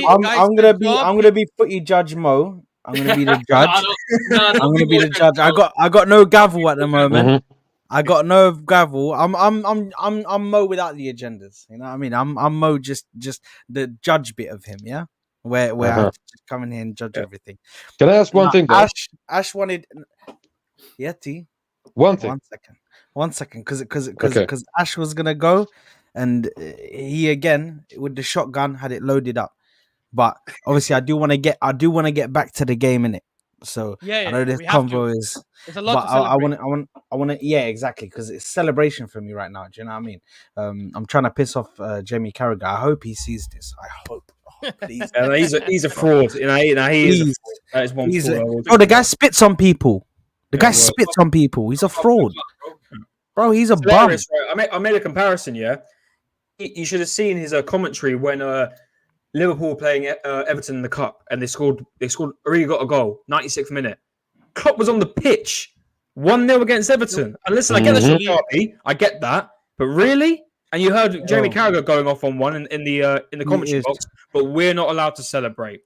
I'm gonna be footy judge Mo. I'm gonna be the judge. I'm gonna be the judge. I got no gavel at the moment. I got no gavel. I'm Mo without the agendas. You know what I mean? I'm Mo just the judge bit of him. Yeah, where I just come in here and judge everything. Can I ask one thing? Though? Ash wanted. Yeah, T. One second, because Ash was gonna go, and he again with the shotgun had it loaded up. But obviously, I do want to get back to the game, innit? So I know this convo is. There's a lot to celebrate. I want to, yeah, exactly, because it's celebration for me right now. Do you know what I mean? I'm trying to piss off Jamie Carragher. I hope he sees this. I hope. Oh, please. He's a fraud. He is. That is one fraud. Oh, the guy spits on people. The guy spits on people. He's a fraud, bro. He's a bum. Right? I made a comparison. Yeah, you should have seen his commentary when Liverpool playing Everton in the cup, and they scored. Already got a goal. 96th minute. Klopp was on the pitch, 1-0 against Everton. And listen, I get the derby, I get that, but really? And you heard Jamie Carragher going off on one in the commentary box, but we're not allowed to celebrate.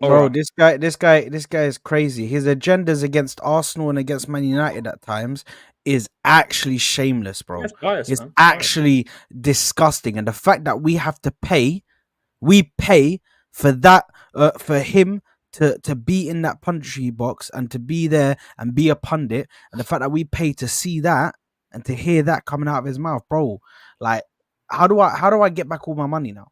All Bro, right. this guy is crazy. His agendas against Arsenal and against Man United at times is actually shameless, bro. That's biased, It's man. Biased. actually disgusting, and the fact that we pay for that, for him to be in that punditry box and to be there and be a pundit, and the fact that we pay to see that and to hear that coming out of his mouth, bro. Like, how do I get back all my money now?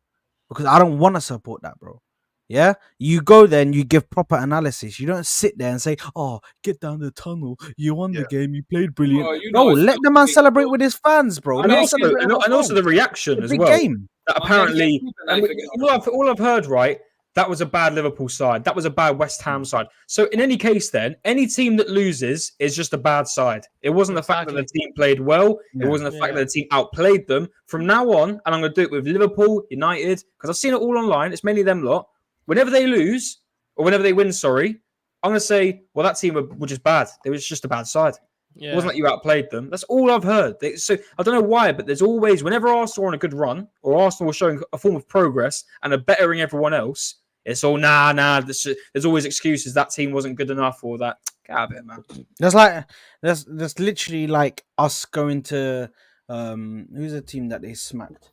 Because I don't want to support that, bro. Yeah, you go there and you give proper analysis. You don't sit there and say, "Oh, get down the tunnel. You won Yeah. the game. You played brilliant." Well, you Bro, know, it's let still the man fake, celebrate bro. with his fans, bro. I Let mean, him it's celebrate at And also the home. reaction It's a as big well. game. That My man apparently, can't and sleep at night all I've heard, that was a bad Liverpool side. That was a bad West Ham side. So in any case, then any team that loses is just a bad side. It wasn't the fact that the Exactly. team played well. It Yeah. wasn't the fact Yeah. that the team outplayed them. From now on, and I'm going to do it with Liverpool, United, because I've seen it all online. It's mainly them lot. Whenever they lose or whenever they win, sorry, I'm going to say, well, that team were just bad. They was just a bad side. It wasn't Yeah. like you outplayed them. That's all I've heard. So I don't know why, but there's always, whenever Arsenal are on a good run or Arsenal are showing a form of progress and are bettering everyone else, it's all nah. There's always excuses. That team wasn't good enough or that. Get out of it, man. That's literally like us going to who's the team that they smacked?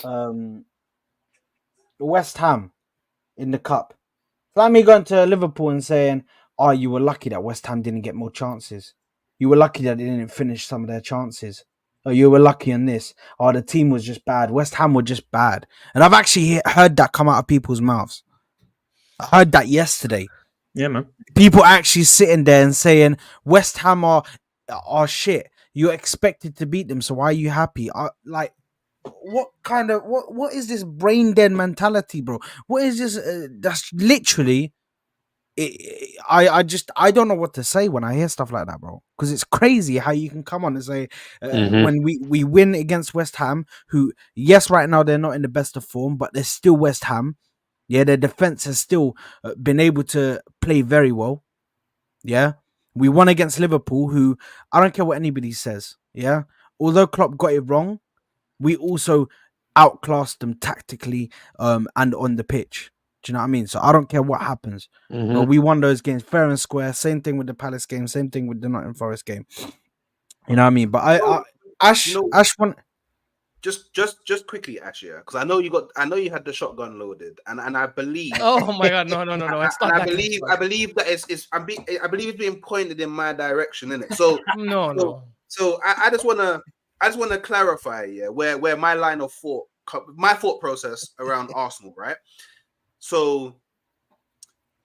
Um West Ham in the cup. It's like me going to Liverpool and saying, "Oh, you were lucky that West Ham didn't get more chances. You were lucky that they didn't finish some of their chances. Oh, you were lucky on this. Oh, the team was just bad. West Ham were just bad." And I've actually heard that come out of people's mouths. I heard that yesterday. Yeah, man. People actually sitting there and saying West Ham are shit. You're expected to beat them, so why are you happy? Like, what is this brain dead mentality, bro? What is this? That's literally. I don't know what to say when I hear stuff like that, bro. Because it's crazy how you can come on and say when we win against West Ham, who yes, right now they're not in the best of form, but they're still West Ham. Yeah, their defense has still been able to play very well. Yeah, we won against Liverpool, who I don't care what anybody says. Yeah, although Klopp got it wrong, we also outclassed them tactically and on the pitch. Do you know what I mean? So I don't care what happens, but we won those games fair and square. Same thing with the Palace game. Same thing with the Nottingham Forest game. You know what I mean? But Ash won. Just quickly, Ash, yeah, because I know you had the shotgun loaded, and I believe. Oh my God! No! It's not And that I believe that I believe it's being pointed in my direction, isn't it? So No. so I just wanna clarify, yeah, where my line of thought, my thought process around Arsenal, right? So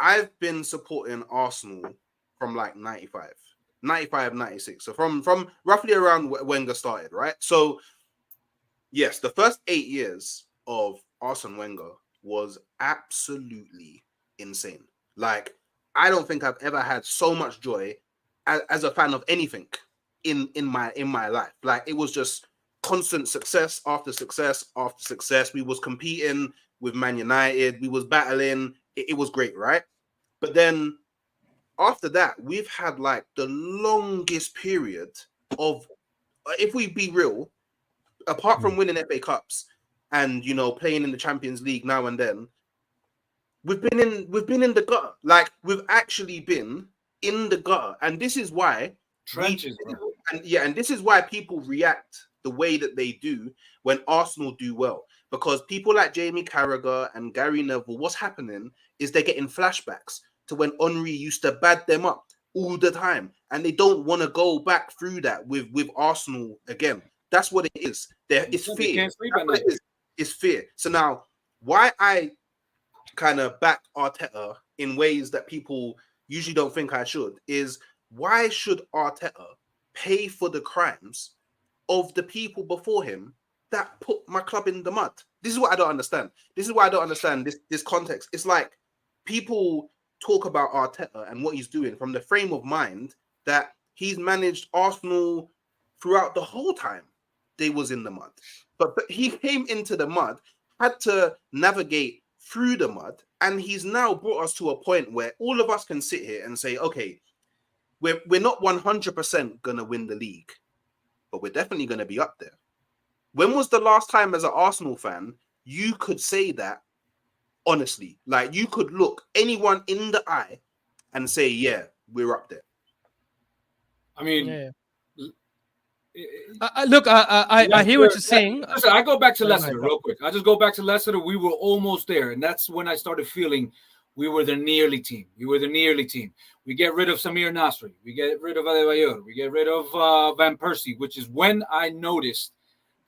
I've been supporting Arsenal from like 95, 96. So from roughly around Wenger started, right? So yes, the first 8 years of Arsene Wenger was absolutely insane. Like, I don't think I've ever had so much joy as a fan of anything in my life. Like, it was just constant success after success after success. We was competing with Man United. We was battling. It was great, right? But then after that, we've had like the longest period of, if we be real, apart from winning FA Cups and playing in the Champions League now and then, we've been in the gutter. Like, we've actually been in the gutter, and this is why trenches, bro. and this is why people react the way that they do when Arsenal do well, because people like Jamie Carragher and Gary Neville, what's happening is they're getting flashbacks to when Henry used to bad them up all the time, and they don't want to go back through that with Arsenal again. That's what it is. It's They fear. can't sleep That's at what night. it is. It's fear. So now, why I kind of back Arteta in ways that people usually don't think I should is, why should Arteta pay for the crimes of the people before him that put my club in the mud? This is what I don't understand. This is why I don't understand this context. It's like people talk about Arteta and what he's doing from the frame of mind that he's managed Arsenal throughout the whole time they was in the mud. But he came into the mud, had to navigate through the mud, and he's now brought us to a point where all of us can sit here and say, okay, we're not 100% going to win the league, but we're definitely going to be up there. When was the last time as an Arsenal fan you could say that Honestly, like you could look anyone in the eye and say, yeah, we're up there. I mean, Yeah. l- Look, I hear what you're Leicester- saying. Listen, I go back to Go ahead, Leicester bro. real quick. I just go back to Leicester. We were almost there, and that's when I started feeling we were the nearly team. We were the nearly team. We get rid of Samir Nasri. We get rid of Adebayor. We get rid of Van Persie, which is when I noticed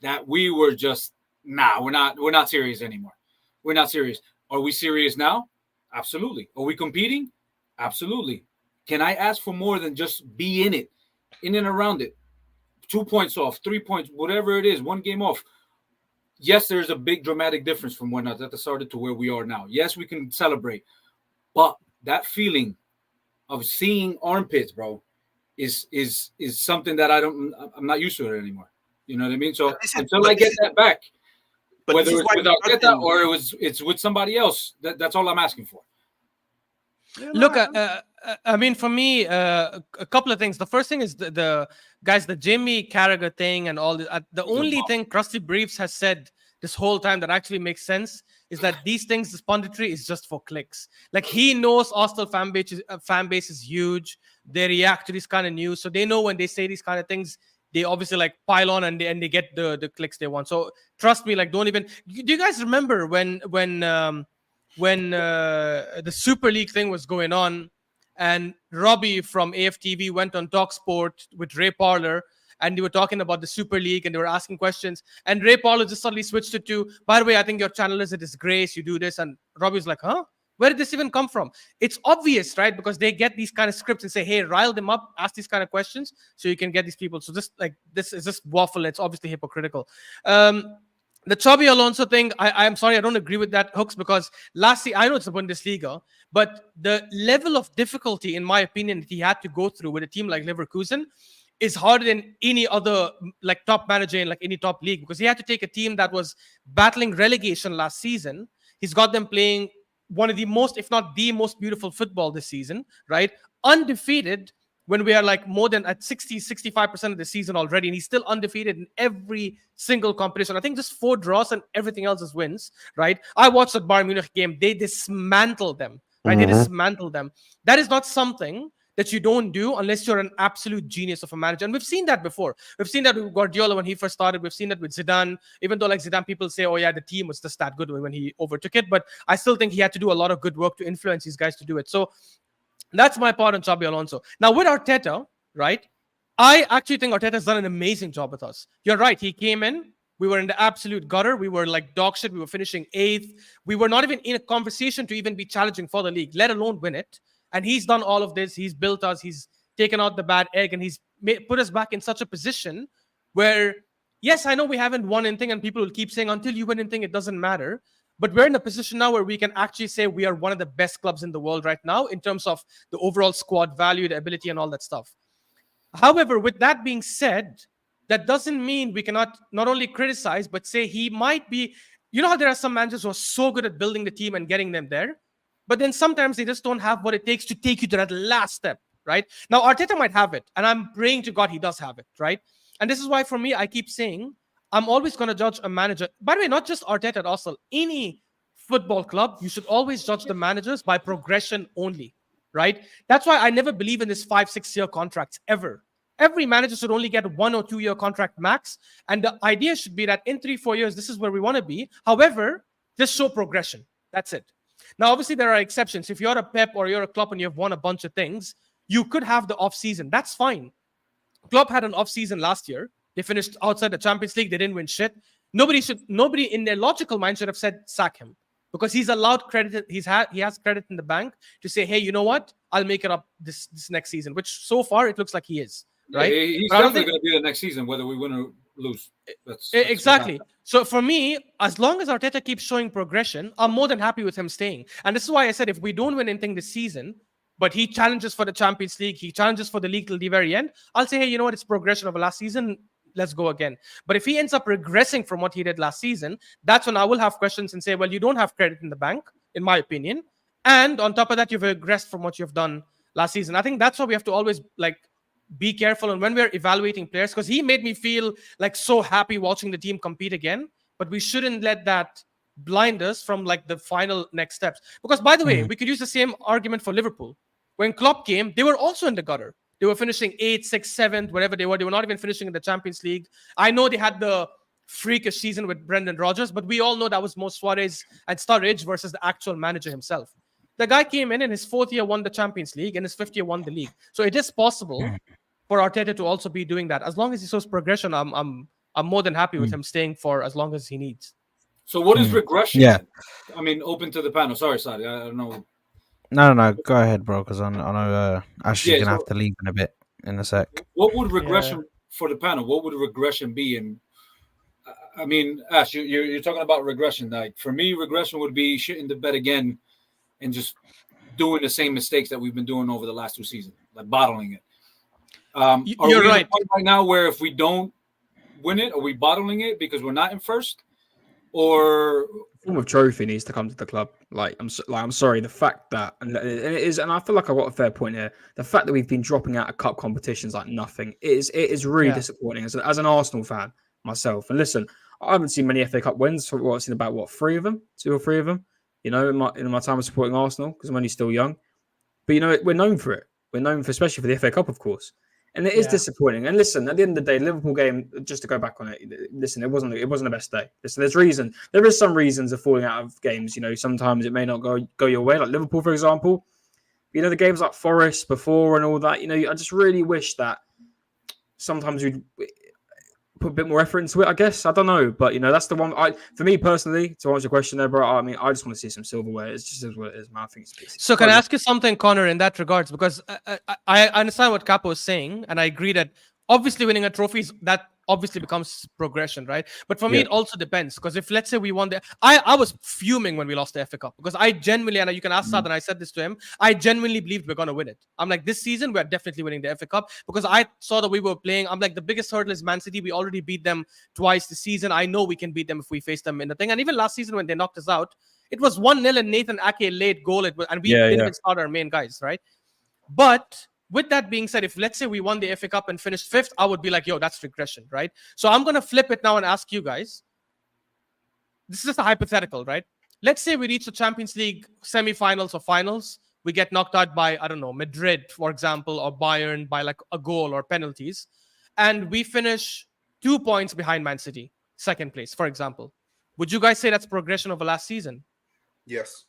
that we were just we're not serious anymore. We're not serious. Are we serious now? Absolutely. Are we competing? Absolutely. Can I ask for more than just be in it, in and around it? 2 points off, 3 points, whatever it is, one game off. Yes, there's a big dramatic difference from when Arteta started to where we are now. Yes, we can celebrate, but that feeling of seeing armpits, bro, is something that I'm not used to it anymore. You know what I mean? So until I get that back, whether it's with Arteta or it's with somebody else, that's all I'm asking for. Look, I mean, for me, a couple of things. The first thing is the guys, the Jamie Carragher thing and all. The only thing Krusty Briefs has said this whole time that actually makes sense is that these things, this punditry is just for clicks. Like he knows Arsenal fan base is huge. They react to this kind of news, so they know when they say these kind of things, they obviously like pile on and they get the clicks they want. So trust me, like don't even. Do you guys remember when the Super League thing was going on, and Robbie from AFTV went on TalkSport with Ray Parler, and they were talking about the Super League, and they were asking questions, and Ray Parler just suddenly switched it to, by the way, I think your channel is a disgrace, you do this, and Robbie was like, huh? Where did this even come from? It's obvious, right? Because they get these kind of scripts and say, hey, rile them up, ask these kind of questions so you can get these people. So just like this is just waffle. It's obviously hypocritical. The Xabi Alonso thing, I'm sorry, I don't agree with that, Hooks, because last year, I know it's the Bundesliga, but the level of difficulty, in my opinion, that he had to go through with a team like Leverkusen is harder than any other like top manager in like any top league, because he had to take a team that was battling relegation last season. He's got them playing one of the most, if not the most beautiful football this season, right? Undefeated when we are like more than at 65% of the season already, and he's still undefeated in every single competition. I think just 4 draws and everything else is wins, right? I watched that Bayern Munich game. They dismantled them, right? They dismantled them. That is not something that you don't do unless you're an absolute genius of a manager. And we've seen that before. We've seen that with Guardiola when he first started. We've seen that with Zidane, even though like Zidane, people say, oh yeah, the team was just that good when he overtook it. But I still think he had to do a lot of good work to influence these guys to do it. So that's my part on Xabi Alonso. Now with Arteta, right? I actually think Arteta's done an amazing job with us. You're right. He came in. We were in the absolute gutter. We were like dog shit. We were finishing 8th. We were not even in a conversation to even be challenging for the league, let alone win it. And he's done all of this. He's built us. He's taken out the bad egg, and he's put us back in such a position where, yes, I know we haven't won anything, and people will keep saying until you win anything, it doesn't matter. But we're in a position now where we can actually say we are one of the best clubs in the world right now in terms of the overall squad value, the ability, and all that stuff. However, with that being said, that doesn't mean we cannot not only criticize, but say he might be. You know how there are some managers who are so good at building the team and getting them there, but then sometimes they just don't have what it takes to take you to that last step, right? Now, Arteta might have it, and I'm praying to God he does have it, right? And this is why, for me, I keep saying I'm always going to judge a manager. By the way, not just Arteta at Arsenal. Any football club, you should always judge the managers by progression only, right? That's why I never believe in this 5-6 year contracts ever. Every manager should only get 1 or 2 year contract max. And the idea should be that in 3-4 years, this is where we want to be. However, just show progression. That's it. Now, obviously, there are exceptions. If you're a Pep or you're a Klopp and you've won a bunch of things, you could have the off season. That's fine. Klopp had an off season last year. They finished outside the Champions League. They didn't win shit. Nobody in their logical mind should have said sack him, because he's allowed credit. He has credit in the bank to say, hey, you know what? I'll make it up this next season, which so far it looks like he is. Right? Yeah, he's definitely going to be the next season, whether we win or lose. That's exactly. So for me, as long as Arteta keeps showing progression, I'm more than happy with him staying. And this is why I said if we don't win anything this season, but he challenges for the Champions League, he challenges for the league till the very end, I'll say, hey, you know what? It's progression over last season. Let's go again. But if he ends up regressing from what he did last season, that's when I will have questions and say, well, you don't have credit in the bank, in my opinion. And on top of that, you've regressed from what you've done last season. I think that's why we have to always be careful. And when we're evaluating players, because he made me feel like so happy watching the team compete again, but we shouldn't let that blind us from like the final next steps. Because by the way, we could use the same argument for Liverpool. When Klopp came, they were also in the gutter. They were finishing 8th, 6th, 7th, wherever they were. They were not even finishing in the Champions League. I know they had the freakish season with Brendan Rodgers, but we all know that was more Suarez and Sturridge versus the actual manager himself. The guy came in his 4th year, won the Champions League, and his 5th year won the league. So it is possible for Arteta to also be doing that. As long as he shows progression, I'm more than happy with him staying for as long as he needs. So what is regression? Yeah. I mean, open to the panel. Sorry, Sadi. I don't know. No. Go ahead, bro. Because I know Ashley's Yeah, gonna so- have to leave in a bit, in a sec. What would regression for the panel? What would regression be? And I mean, Ash, you're talking about regression. Like for me, regression would be shitting the bed again and just doing the same mistakes that we've been doing over the last 2 seasons, like bottling it. Are You're we at a right. point right now where if we don't win it, are we bottling it because we're not in first? Or Form of trophy needs to come to the club. I'm sorry, the fact that and it is, and I feel like I've got a fair point here. The fact that we've been dropping out of cup competitions like nothing it is really disappointing as an Arsenal fan myself. And listen, I haven't seen many FA Cup wins. I've seen about 2 or 3 of them. You know, in my time of supporting Arsenal because I'm only still young. But you know, we're known for it. We're known for, especially for the FA Cup, of course. And it is disappointing. And listen, at the end of the day, Liverpool game, just to go back on it, listen, it wasn't the best day. Listen, there is some reasons of falling out of games. You know, sometimes it may not go your way, like Liverpool, for example. You know, the games like Forest before and all that, you know, I just really wish that sometimes we'd put a bit more effort into it, I guess. I don't know. But, you know, that's the one. For me personally, to answer your question there, bro, I mean, I just want to see some silverware. It's just what it is, man. I think it's So can I ask you something, Connor, in that regards? Because I understand what Capo is saying, and I agree that obviously winning a trophy that obviously becomes progression, right? But for me, it also depends. Because if let's say we won I was fuming when we lost the FA Cup because I genuinely, and you can ask Sad, and I said this to him, I genuinely believed we're gonna win it. I'm like, this season we're definitely winning the FA Cup because I saw that we were playing. I'm like, the biggest hurdle is Man City. We already beat them twice this season. I know we can beat them if we face them in the thing. And even last season when they knocked us out, it was 1-0 and Nathan Ake late goal. And we didn't even start our main guys, right? But with that being said, if let's say we won the FA Cup and finished 5th, I would be like, yo, that's regression, right? So I'm going to flip it now and ask you guys. This is just a hypothetical, right? Let's say we reach the Champions League semi-finals or finals. We get knocked out by, I don't know, Madrid, for example, or Bayern by like a goal or penalties. And we finish 2 points behind Man City, 2nd place, for example. Would you guys say that's progression over last season? Yes.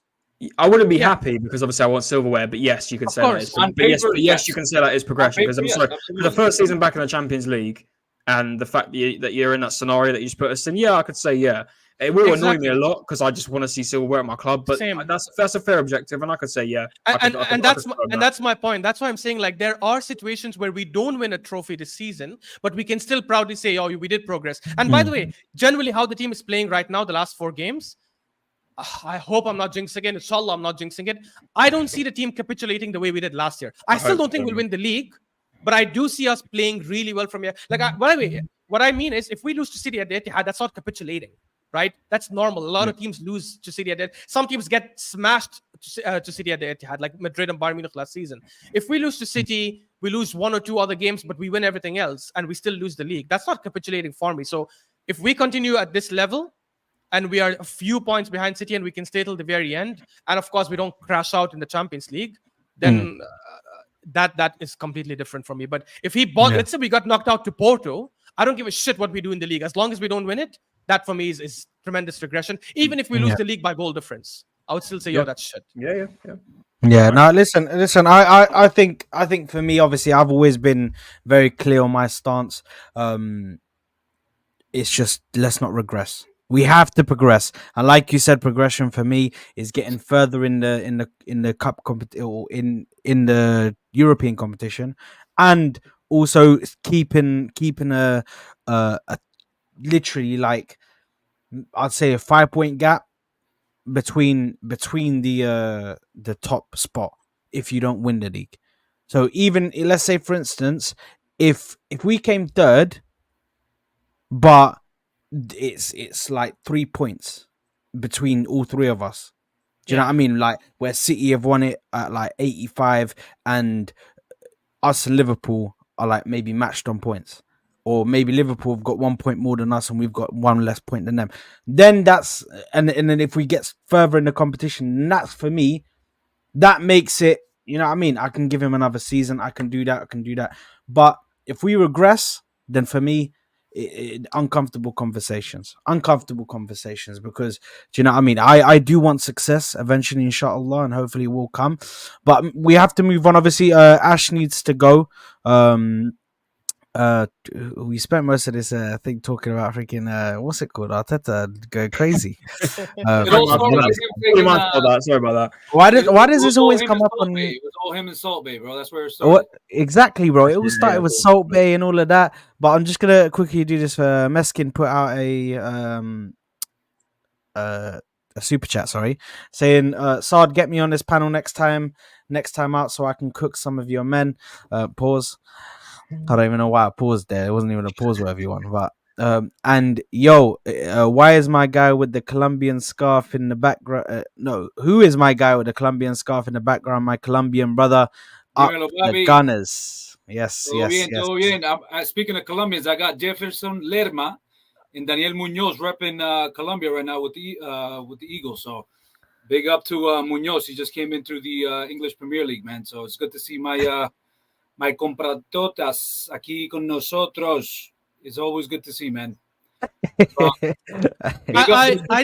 I wouldn't be happy because obviously I want silverware, but yes, you can say that. On paper, Yes, you can say that is progression because I'm sorry, absolutely. for the first season back in the Champions League and the fact that you're in that scenario that you just put us in, yeah, I could say yeah. It will annoy me a lot because I just want to see silverware at my club, but that's a fair objective, and I could say yeah. And that's my point. That's why I'm saying like there are situations where we don't win a trophy this season, but we can still proudly say, oh, we did progress. And by the way, generally how the team is playing right now, the last 4 games. I hope I'm not jinxing it. Inshallah, I'm not jinxing it. I don't see the team capitulating the way we did last year. I still don't think we'll win the league, but I do see us playing really well from here. Like, what I mean is, if we lose to City at the Etihad, that's not capitulating, right? That's normal. A lot of teams lose to City at the Etihad. Some teams get smashed to City at the Etihad, like Madrid and Bayern Munich last season. If we lose to City, we lose 1 or 2 other games, but we win everything else, and we still lose the league. That's not capitulating for me. So if we continue at this level, and we are a few points behind City and we can stay till the very end, and of course we don't crash out in the Champions League, then that is completely different from me. But if let's say we got knocked out to Porto, I don't give a shit what we do in the league. As long as we don't win it, that for me is tremendous regression. Even if we lose the league by goal difference, I would still say, yo, that's shit. Yeah, no, listen. I think for me, obviously, I've always been very clear on my stance. It's just let's not regress. We have to progress, and like you said, progression for me is getting further in the cup competition or in the European competition, and also keeping a literally like I'd say a 5-point gap between the top spot if you don't win the league. So even let's say for instance, if we came 3rd, but it's like 3 points between all 3 of us. Do you know what I mean? Like where City have won it at like 85 and us and Liverpool are like maybe matched on points, or maybe Liverpool have got 1 point more than us and we've got 1 less point than them, then that's and then if we get further in the competition, that's for me, that makes it, you know what I mean? I can give him another season. I can do that. But if we regress, then for me, uncomfortable conversations. Because, do you know what I mean? I do want success eventually, inshallah, and hopefully it will come. But we have to move on. Obviously, Ash needs to go. We spent most of this thing talking about freaking what's it called? Arteta go crazy. It all started with him taking, Sorry about that. Why it does this was all always him come and up Salt on? Bay. It was all him and Salt Bay, bro. That's where it started. What exactly, bro? It all started with cool. Salt Bay and all of that. But I'm just gonna quickly do this. Meskin put out a super chat, sorry, saying, Saad, get me on this panel next time out so I can cook some of your men. Pause. I don't even know why I paused there. It wasn't even a pause whatever you want. But and yo, why is my guy with the Colombian scarf in the background? No, who is my guy with the Colombian scarf in the background? My Colombian brother, up Dímelo, the papi. Gunners. Yes. Todo bien. Speaking of Colombians, I got Jefferson Lerma and Daniel Munoz repping Colombia right now with the Eagles. So big up to Munoz. He just came in through the English Premier League, man. So it's good to see my compratotas aquí con nosotros. It's always good to see, man. I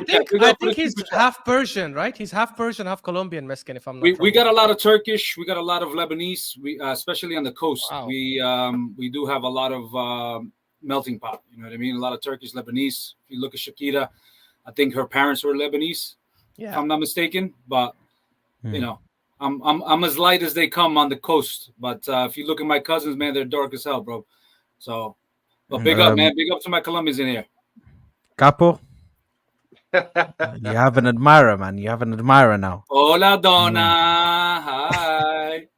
think he's half Persian, right? He's half Persian, half Colombian, Meskin, if I'm not wrong. We got a lot of Turkish. We got a lot of Lebanese. We especially on the coast. Wow. We do have a lot of melting pot. You know what I mean? A lot of Turkish, Lebanese. If you look at Shakira, I think her parents were Lebanese, if I'm not mistaken. But you know, I'm as light as they come on the coast. But if you look at my cousins, man, they're dark as hell, bro. So, but big up, man. Big up to my Colombians in here. Capo, you have an admirer, man. You have an admirer now. Hola, donna. Hi.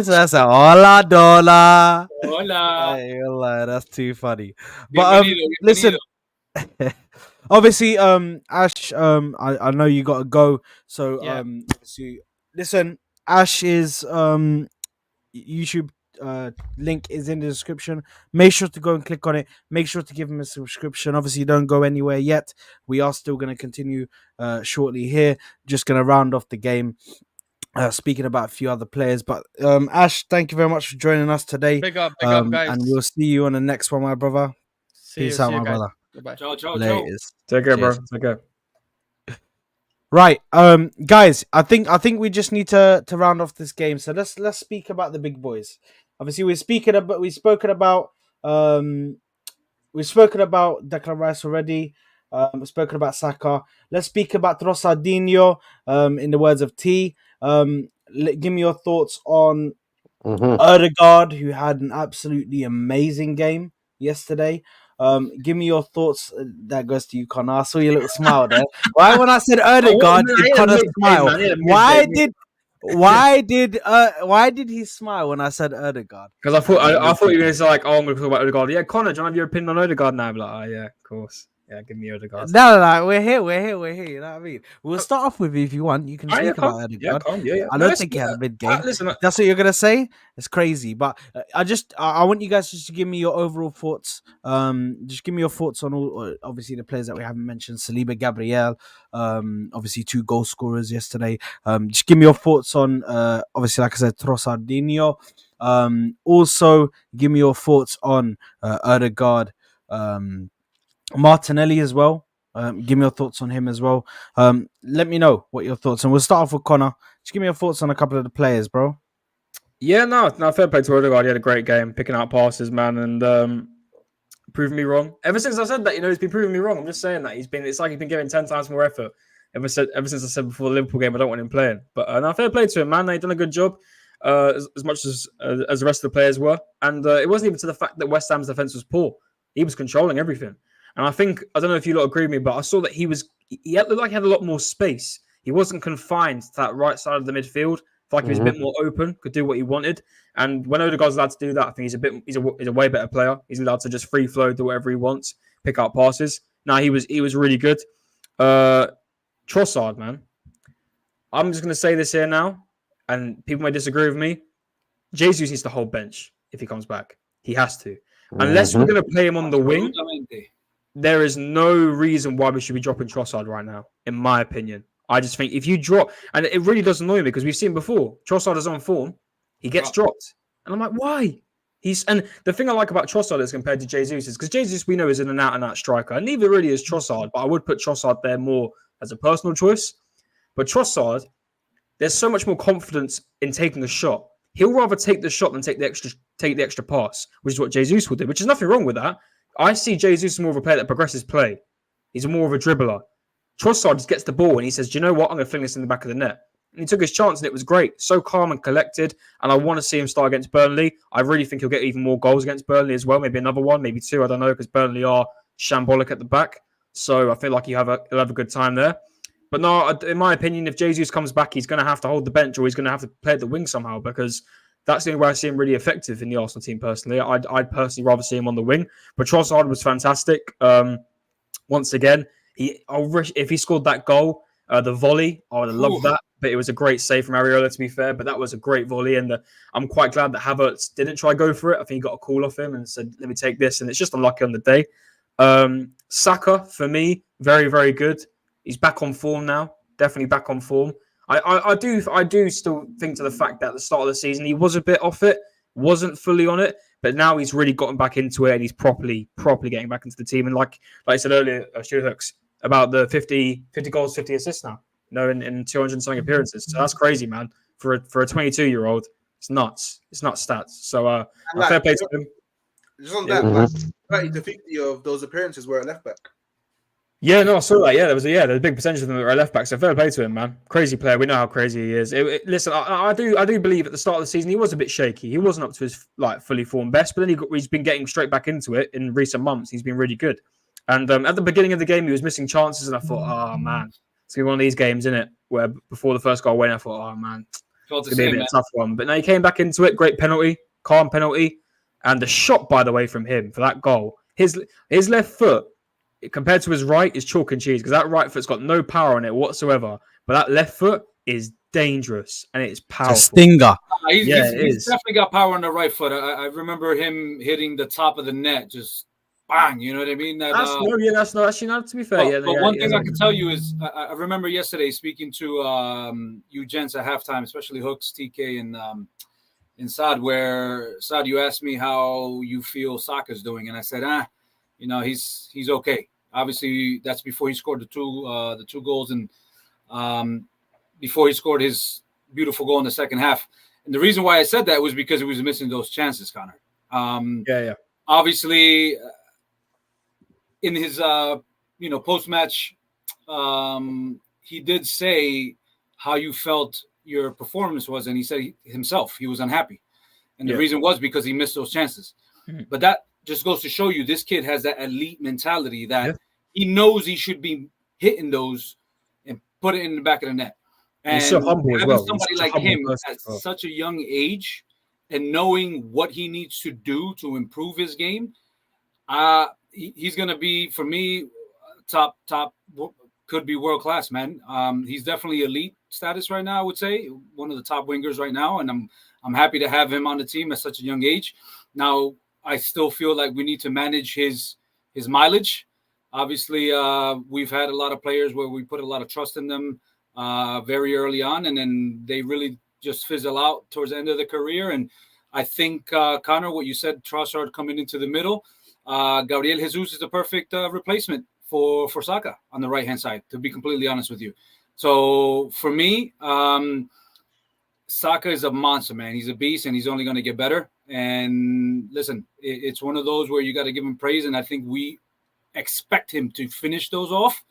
So that's a hola dola. Hola. Hey, hola, that's too funny. But Bienvenido, listen, bienvenido. obviously, Ash, I know you gotta go. So obviously, listen, Ash is YouTube link is in the description. Make sure to go and click on it. Make sure to give him a subscription. Obviously, don't go anywhere yet. We are still going to continue shortly here. Just going to round off the game. Speaking about a few other players, but Ash, thank you very much for joining us today. Big up, guys. And we'll see you on the next one, my brother. Peace out, my guys. brother. Goodbye. Ciao, ciao, ciao. Latest. Take care, bro. Cheers. Take care. Right, guys, I think we just need to round off this game. So let's speak about the big boys. Obviously, we've spoken about Declan Rice already. We've spoken about Saka. Let's speak about Trossardinho. In the words of T, give me your thoughts on Odegaard, who had an absolutely amazing game yesterday. Give me your thoughts. That goes to you, Connor. I saw your little smile there. Why, when I said Odegaard, did Connor smile? Why did he smile when I said Odegaard? Because I thought you were going to say like, I'm going to talk about Odegaard. Yeah, Connor, do you want to have your opinion on Odegaard now? I'm like, oh yeah, of course. Yeah, give me Odegaard. No, we're here. You know what I mean? We'll start off with you if you want. You can speak about Odegaard. I don't think he had a big game. Listen, that's what you're gonna say. It's crazy, but I want you guys just to give me your overall thoughts. Just give me your thoughts on all, obviously the players that we haven't mentioned. Saliba, Gabriel, obviously 2 goal scorers yesterday. Just give me your thoughts on, obviously, like I said, Trossardinho. Also, give me your thoughts on Odegaard. Martinelli as well. Give me your thoughts on him as well. Let me know what your thoughts, and we'll start off with Connor. Just give me your thoughts on a couple of the players, bro. Yeah, no, fair play to Odegaard. He had a great game, picking out passes, man, and proving me wrong. Ever since I said that, he's been proving me wrong. I'm just saying that it's like he's been giving 10 times more effort. Ever since I said before the Liverpool game, I don't want him playing. But no, fair play to him, man. He's done a good job, as much as the rest of the players were. And it wasn't even to the fact that West Ham's defense was poor. He was controlling everything. And I don't know if you lot agree with me, but I saw that he looked like he had a lot more space. He wasn't confined to that right side of the midfield. Felt like he was a bit more open, could do what he wanted. And when Odegaard's allowed to do that, I think he's a way better player. He's allowed to just free flow, do whatever he wants, pick out passes. Now he was really good. Trossard, man. I'm just gonna say this here now, and people may disagree with me. Jesus needs to hold bench if he comes back. He has to. Unless we're going to play him on the wing, Absolutamente. there is no reason why we should be dropping Trossard right now, in my opinion. I just think if you drop, and it really does annoy me because we've seen before, Trossard is on form, he gets dropped. And I'm like, why? And the thing I like about Trossard is compared to Jesus is because Jesus we know is an out striker, and neither really is Trossard, but I would put Trossard there more as a personal choice. But Trossard, there's so much more confidence in taking a shot. He'll rather take the shot than take the extra pass, which is what Jesus will do, which is nothing wrong with that. I see Jesus as more of a player that progresses play. He's more of a dribbler. Trossard just gets the ball and he says, do you know what? I'm going to fling this in the back of the net. And he took his chance and it was great. So calm and collected. And I want to see him start against Burnley. I really think he'll get even more goals against Burnley as well. Maybe another one, maybe two. I don't know, because Burnley are shambolic at the back. So I feel like he'll have a good time there. But no, in my opinion, if Jesus comes back, he's going to have to hold the bench or he's going to have to play at the wing somehow because that's the only way I see him really effective in the Arsenal team personally. I'd personally rather see him on the wing. But Trossard was fantastic. Once again, if he scored that goal, the volley, I would have loved that. But it was a great save from Areola, to be fair. But that was a great volley. And I'm quite glad that Havertz didn't try to go for it. I think he got a call off him and said, let me take this. And it's just unlucky on the day. Saka, for me, very, very good. He's back on form now. Definitely back on form. I do still think to the fact that at the start of the season, he was a bit off it. Wasn't fully on it. But now he's really gotten back into it and he's properly getting back into the team. And like I said earlier, Stuart Hooks, about the 50 goals, 50 assists now. In 200 something appearances. So that's crazy, man. For a 22-year-old, it's nuts. It's not stats. So fair play to him. Just on that, 30 to 50 of those appearances were at left back. Yeah, no, I saw that. Yeah, there was a big percentage of them that were at left back. So fair play to him, man. Crazy player. We know how crazy he is. Listen, I do believe at the start of the season he was a bit shaky. He wasn't up to his fully formed best, but then he's been getting straight back into it in recent months. He's been really good. And at the beginning of the game, he was missing chances, and I thought, oh man, it's gonna be one of these games, isn't it? Where before the first goal went, I thought, oh man, it's gonna be a bit tough one. But now he came back into it. Great penalty, calm penalty, and the shot, by the way, from him for that goal. His left foot compared to his right is chalk and cheese because that right foot's got no power on it whatsoever. But that left foot is dangerous and it's powerful. It's a stinger. He's definitely got power on the right foot. I remember him hitting the top of the net, just bang. You know what I mean? That's not actually not to be fair. But one thing I can tell you is I remember yesterday speaking to you gents at halftime, especially Hooks, TK, and Saad, where Saad, you asked me how you feel Saka's doing, and I said, he's okay. Obviously, that's before he scored the two goals, and before he scored his beautiful goal in the second half. And the reason why I said that was because he was missing those chances, Connor. Obviously, in his post-match, he did say how you felt your performance was, and he said himself he was unhappy, and the reason was because he missed those chances. But that just goes to show you this kid has that elite mentality that he knows he should be hitting those and put it in the back of the net. And he's so humble as well. Somebody like him at such a young age and knowing what he needs to do to improve his game, he's going to be, for me, top, could be world class, man. He's definitely elite status right now, I would say. One of the top wingers right now, and I'm happy to have him on the team at such a young age. Now, I still feel like we need to manage his mileage. Obviously, we've had a lot of players where we put a lot of trust in them very early on, and then they really just fizzle out towards the end of the career. And I think, Connor, what you said, Trossard coming into the middle, Gabriel Jesus is the perfect replacement for Saka on the right-hand side, to be completely honest with you. So for me, Saka is a monster, man. He's a beast, and he's only going to get better. And listen, it's one of those where you got to give him praise, and I think we expect him to finish those off,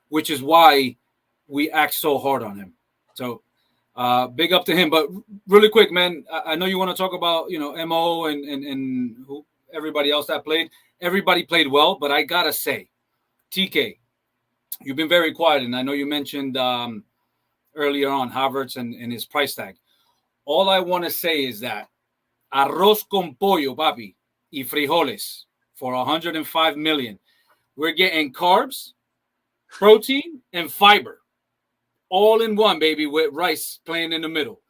which is why we act so hard on him. So big up to him. But really quick, man, I know you want to talk about, Mo and who everybody else that played. Everybody played well, but I got to say, TK, you've been very quiet, and I know you mentioned earlier on Havertz and his price tag. All I want to say is that arroz con pollo, papi, y frijoles for 105 million. We're getting carbs, protein, and fiber all in one, baby, with rice playing in the middle.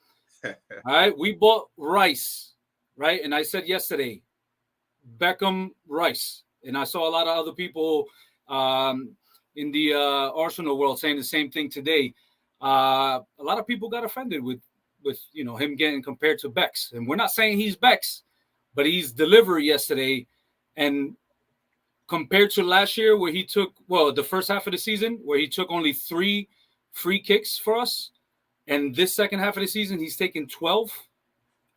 All right, we bought rice right? And I said yesterday, Beckham, Rice, and I saw a lot of other people in the Arsenal world saying the same thing today. A lot of people got offended with him getting compared to Bex, and we're not saying he's Bex, but he's delivery yesterday, and compared to last year where he took the first half of the season where he took only 3 free kicks for us, and this second half of the season he's taken 12,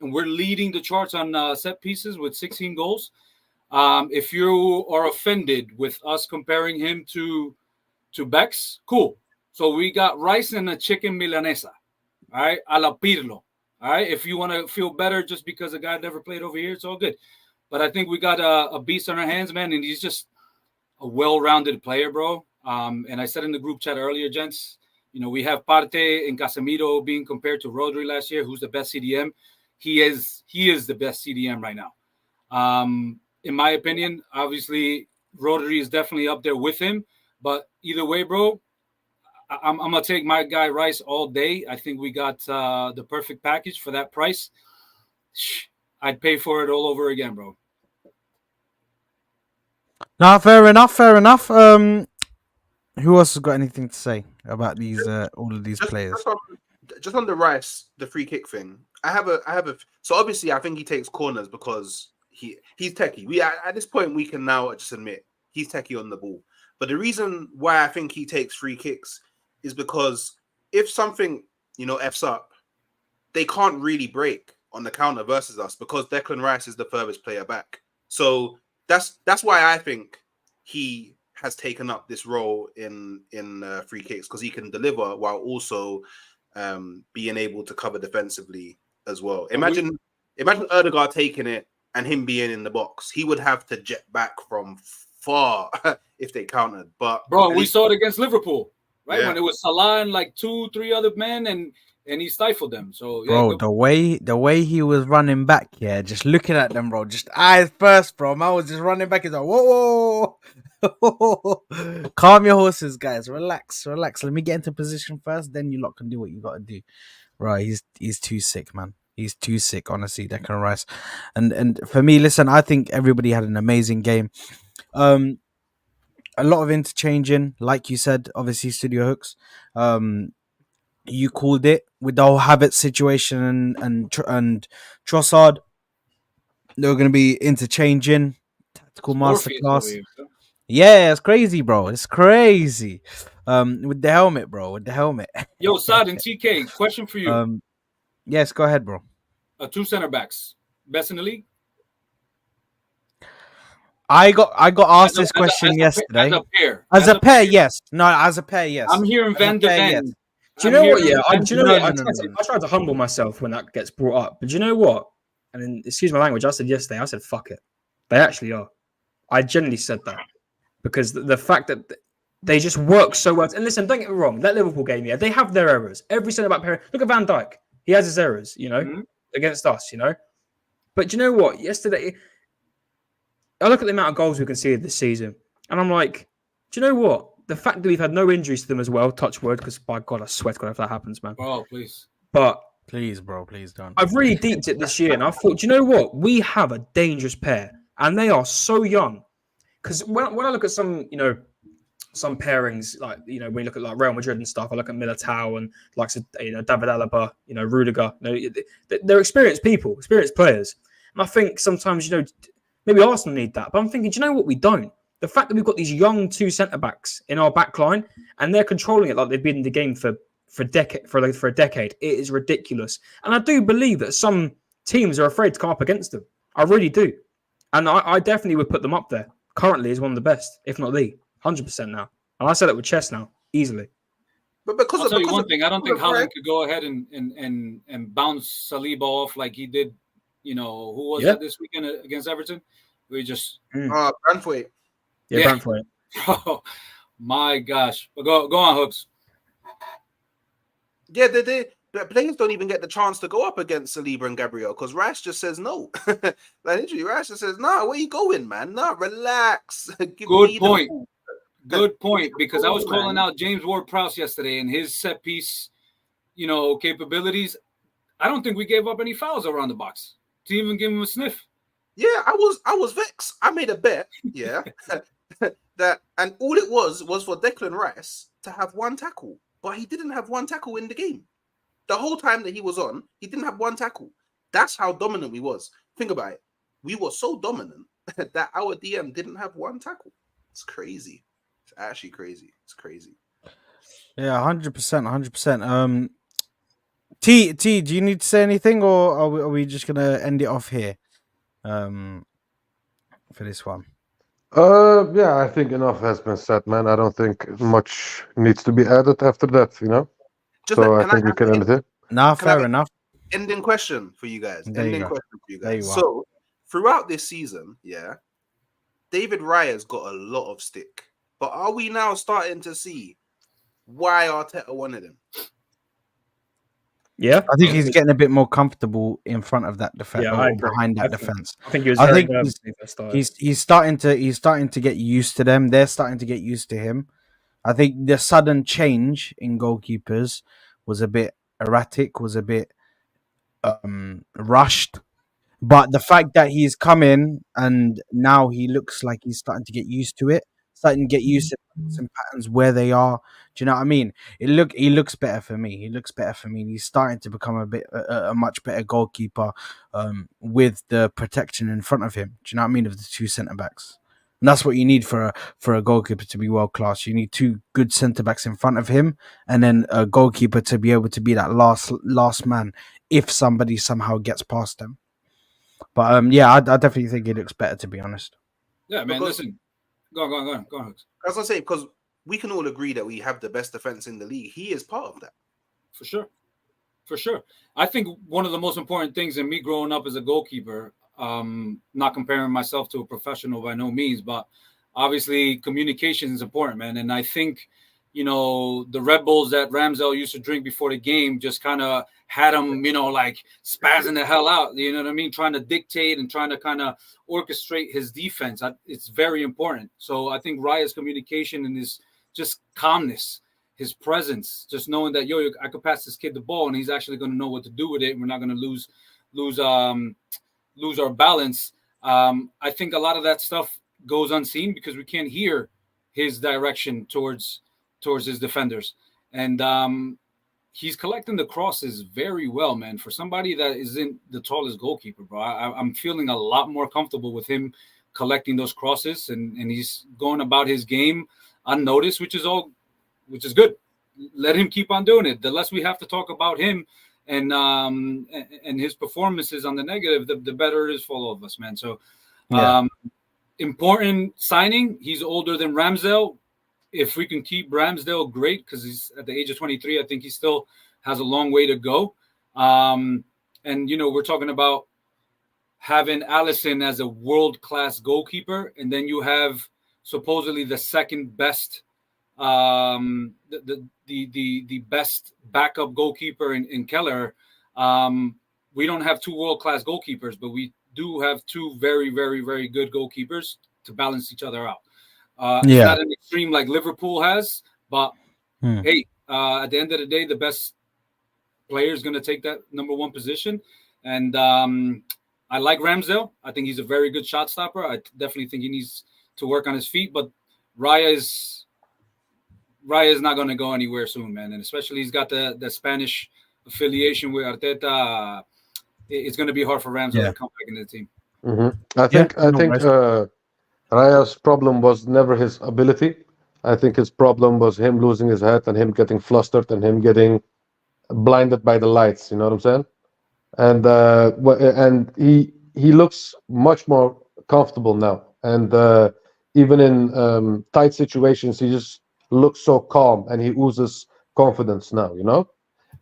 and we're leading the charts on set pieces with 16 goals. If you are offended with us comparing him to Bex, cool. So we got rice and a chicken milanesa, all right, a la Pirlo. All right, if you want to feel better just because a guy never played over here, it's all good. But I think we got a beast on our hands, man, and he's just a well-rounded player, bro. And I said in the group chat earlier, gents, we have Partey and Casemiro being compared to Rodri last year, who's the best CDM. He is the best CDM right now. In my opinion, obviously, Rodri is definitely up there with him. But either way, bro, I'm going to take my guy Rice all day. I think we got the perfect package for that price. I'd pay for it all over again, bro. No, fair enough. Who else has got anything to say about these all of these players? Just on the Rice, the free kick thing. I have a. So obviously, I think he takes corners because he's techie. We at this point we can now just admit he's techie on the ball. But the reason why I think he takes free kicks is because if something f's up, they can't really break on the counter versus us because Declan Rice is the furthest player back. So that's why I think he has taken up this role in free kicks, because he can deliver while also being able to cover defensively as well. Imagine Erdegaard taking it and him being in the box. He would have to jet back from far if they countered. But bro, we saw it against Liverpool, right? Yeah. When it was Salah and like 2-3 other men, and he stifled them. So bro, the way he was running back, just looking at them, bro, just eyes first, bro. Man was just running back. He's like, whoa. Calm your horses, guys. Relax. Let me get into position first, then you lot can do what you got to do. Right, he's too sick, man. He's too sick, honestly, Declan Rice. And for me, listen, I think everybody had an amazing game. A lot of interchanging, like you said, obviously studio hooks. You called it with the whole Havertz situation and Trossard. They were going to be interchanging, tactical masterclass. Yeah, it's crazy, bro. It's crazy. With the helmet, bro. With the helmet. Yo, Sad and TK, question for you. Yes, go ahead, bro. 2 center backs, best in the league. I got asked this question yesterday. As a pair, yes. No, as a pair, yes. I'm hearing Van de Ven. Do you know what? Yeah, I tried to humble myself when that gets brought up. But do you know what? And then, excuse my language, I said yesterday, I said, fuck it. They actually are. I genuinely said that. Because the fact that they just work so well. And listen, don't get me wrong. That Liverpool game, they have their errors. Every centre back pair. Look at Van Dijk. He has his errors, against us, But do you know what? Yesterday, I look at the amount of goals we conceded this season, and I'm like, do you know what? The fact that we've had no injuries to them as well, touch wood, because by God, I swear to God if that happens, man. Oh, please. But please, bro, please don't. I've really deeped it this year, and I thought, do you know what? We have a dangerous pair, and they are so young. Because when I look at some, some pairings, like, when you look at like Real Madrid and stuff, I look at Militao and like, David Alaba, Rudiger, they're experienced people, experienced players. And I think sometimes, maybe Arsenal need that. But I'm thinking, do you know what? We don't. The fact that we've got these young 2 centre-backs in our back line and they're controlling it like they've been in the game for a decade, it is ridiculous. And I do believe that some teams are afraid to come up against them. I really do. And I definitely would put them up there. Currently is one of the best, if not the 100% now. And I said it with chess now, easily. But because I'll tell you one thing, I don't think Haaland could go ahead and bounce Saliba off like he did, who was that this weekend against Everton? We just Brantford. Yeah, Brantford. Oh my gosh. But go on, Hooks. Yeah, the players don't even get the chance to go up against Saliba and Gabriel because Rice just says no. Like literally, Rice just says, "Nah, where you going, man? Nah, relax." Good point. Good point. Because I was calling out James Ward-Prowse yesterday and his set piece, capabilities. I don't think we gave up any fouls around the box. to even give him a sniff. Yeah, I was vexed. I made a bet, yeah, that and all it was for Declan Rice to have one tackle, but he didn't have one tackle in the game. The whole time that he was on, he didn't have one tackle. That's how dominant we was. Think about it. We were so dominant that our DM didn't have one tackle. It's crazy. It's actually crazy. It's crazy. Yeah, 100%, 100%. T, do you need to say anything, or are we just gonna end it off here? For this one. Yeah, I think enough has been said, man. I don't think much needs to be added after that, you know. So I think we can end it here. Nah, Can I fair have enough. Ending question for you guys. There you Ending go. question for you There guys. you are. So throughout this season, yeah, David Raya's got a lot of stick. But are we now starting to see why Arteta wanted him? Yeah, I think he's getting a bit more comfortable in front of that defense, Yeah, I or agree. behind that I think- defense. I think he was I very think nervous when he first started. he's starting to get used to them. They're starting to get used to him. I think the sudden change in goalkeepers was a bit erratic, was a bit rushed. But the fact that he's come in and now he looks like he's starting to get used to it, starting to get used to some patterns where they are. Do you know what I mean? He looks better for me. He looks better for me. He's starting to become a much better goalkeeper with the protection in front of him. Do you know what I mean? Of the two centre backs. And that's what you need for a goalkeeper to be world class. You need two good centre backs in front of him, and then a goalkeeper to be able to be that last man if somebody somehow gets past them. But yeah, I definitely think he looks better, to be honest. Yeah, man. Because- Listen, go on. As I say, because we can all agree that we have the best defense in the league. He is part of that. For sure. I think one of the most important things in me growing up as a goalkeeper, not comparing myself to a professional by no means, but obviously communication is important, man. And I think, the Red Bulls that Ramsdale used to drink before the game just kind of had him, like spazzing the hell out, you know what I mean? Trying to dictate and trying to kind of orchestrate his defense. It's very important. So I think Raya's communication and his just calmness, his presence, just knowing that, I could pass this kid the ball and he's actually going to know what to do with it. And we're not going to lose our balance. I think a lot of that stuff goes unseen because we can't hear his direction towards his defenders. And he's collecting the crosses very well, man. For somebody that isn't the tallest goalkeeper, bro, I'm feeling a lot more comfortable with him collecting those crosses, and he's going about his game unnoticed, which is good. Let him keep on doing it. The less we have to talk about him and his performances on the negative, the better it is for all of us, man. So important signing. He's older than Ramsdale. If we can keep Ramsdale, great, because he's at the age of 23. I think he still has a long way to go. And we're talking about having Alisson as a world-class goalkeeper, and then you have supposedly the second best, the best backup goalkeeper in Keller. We don't have two world-class goalkeepers, but we do have two very, very, very good goalkeepers to balance each other out. It's not an extreme like Liverpool has, but hey, at the end of the day, the best player is going to take that number one position. And I like Ramsdale. I think he's a very good shot stopper. I definitely think he needs to work on his feet, but Raya is not going to go anywhere soon, man. And especially he's got the Spanish affiliation with Arteta. It's going to be hard for Ramsdale to come back into the team. Mm-hmm. I think Raya's problem was never his ability. I think his problem was him losing his head and him getting flustered and him getting blinded by the lights. You know what I'm saying? And he looks much more comfortable now. And even in tight situations, he just looks so calm and he oozes confidence now. You know,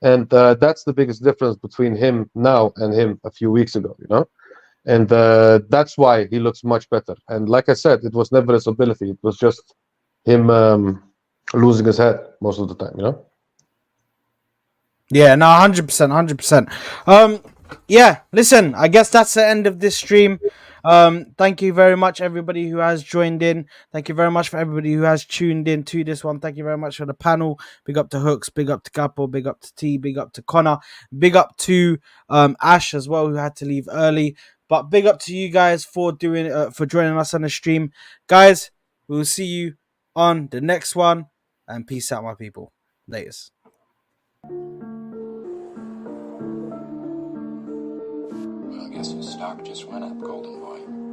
and that's the biggest difference between him now and him a few weeks ago. You know. And that's why he looks much better. And like I said, it was never his ability. It was just him losing his head most of the time, you know? Yeah, no, 100%, 100%. Yeah, listen, I guess that's the end of this stream. Thank you very much, everybody who has joined in. Thank you very much for everybody who has tuned in to this one. Thank you very much for the panel. Big up to Hooks, big up to Capo, big up to T, big up to Connor, big up to Ash as well, who had to leave early. But big up to you guys for joining us on the stream, guys. We'll see you on the next one, and peace out, my people. Latest. Well, I guess your stock just went up, Golden Boy.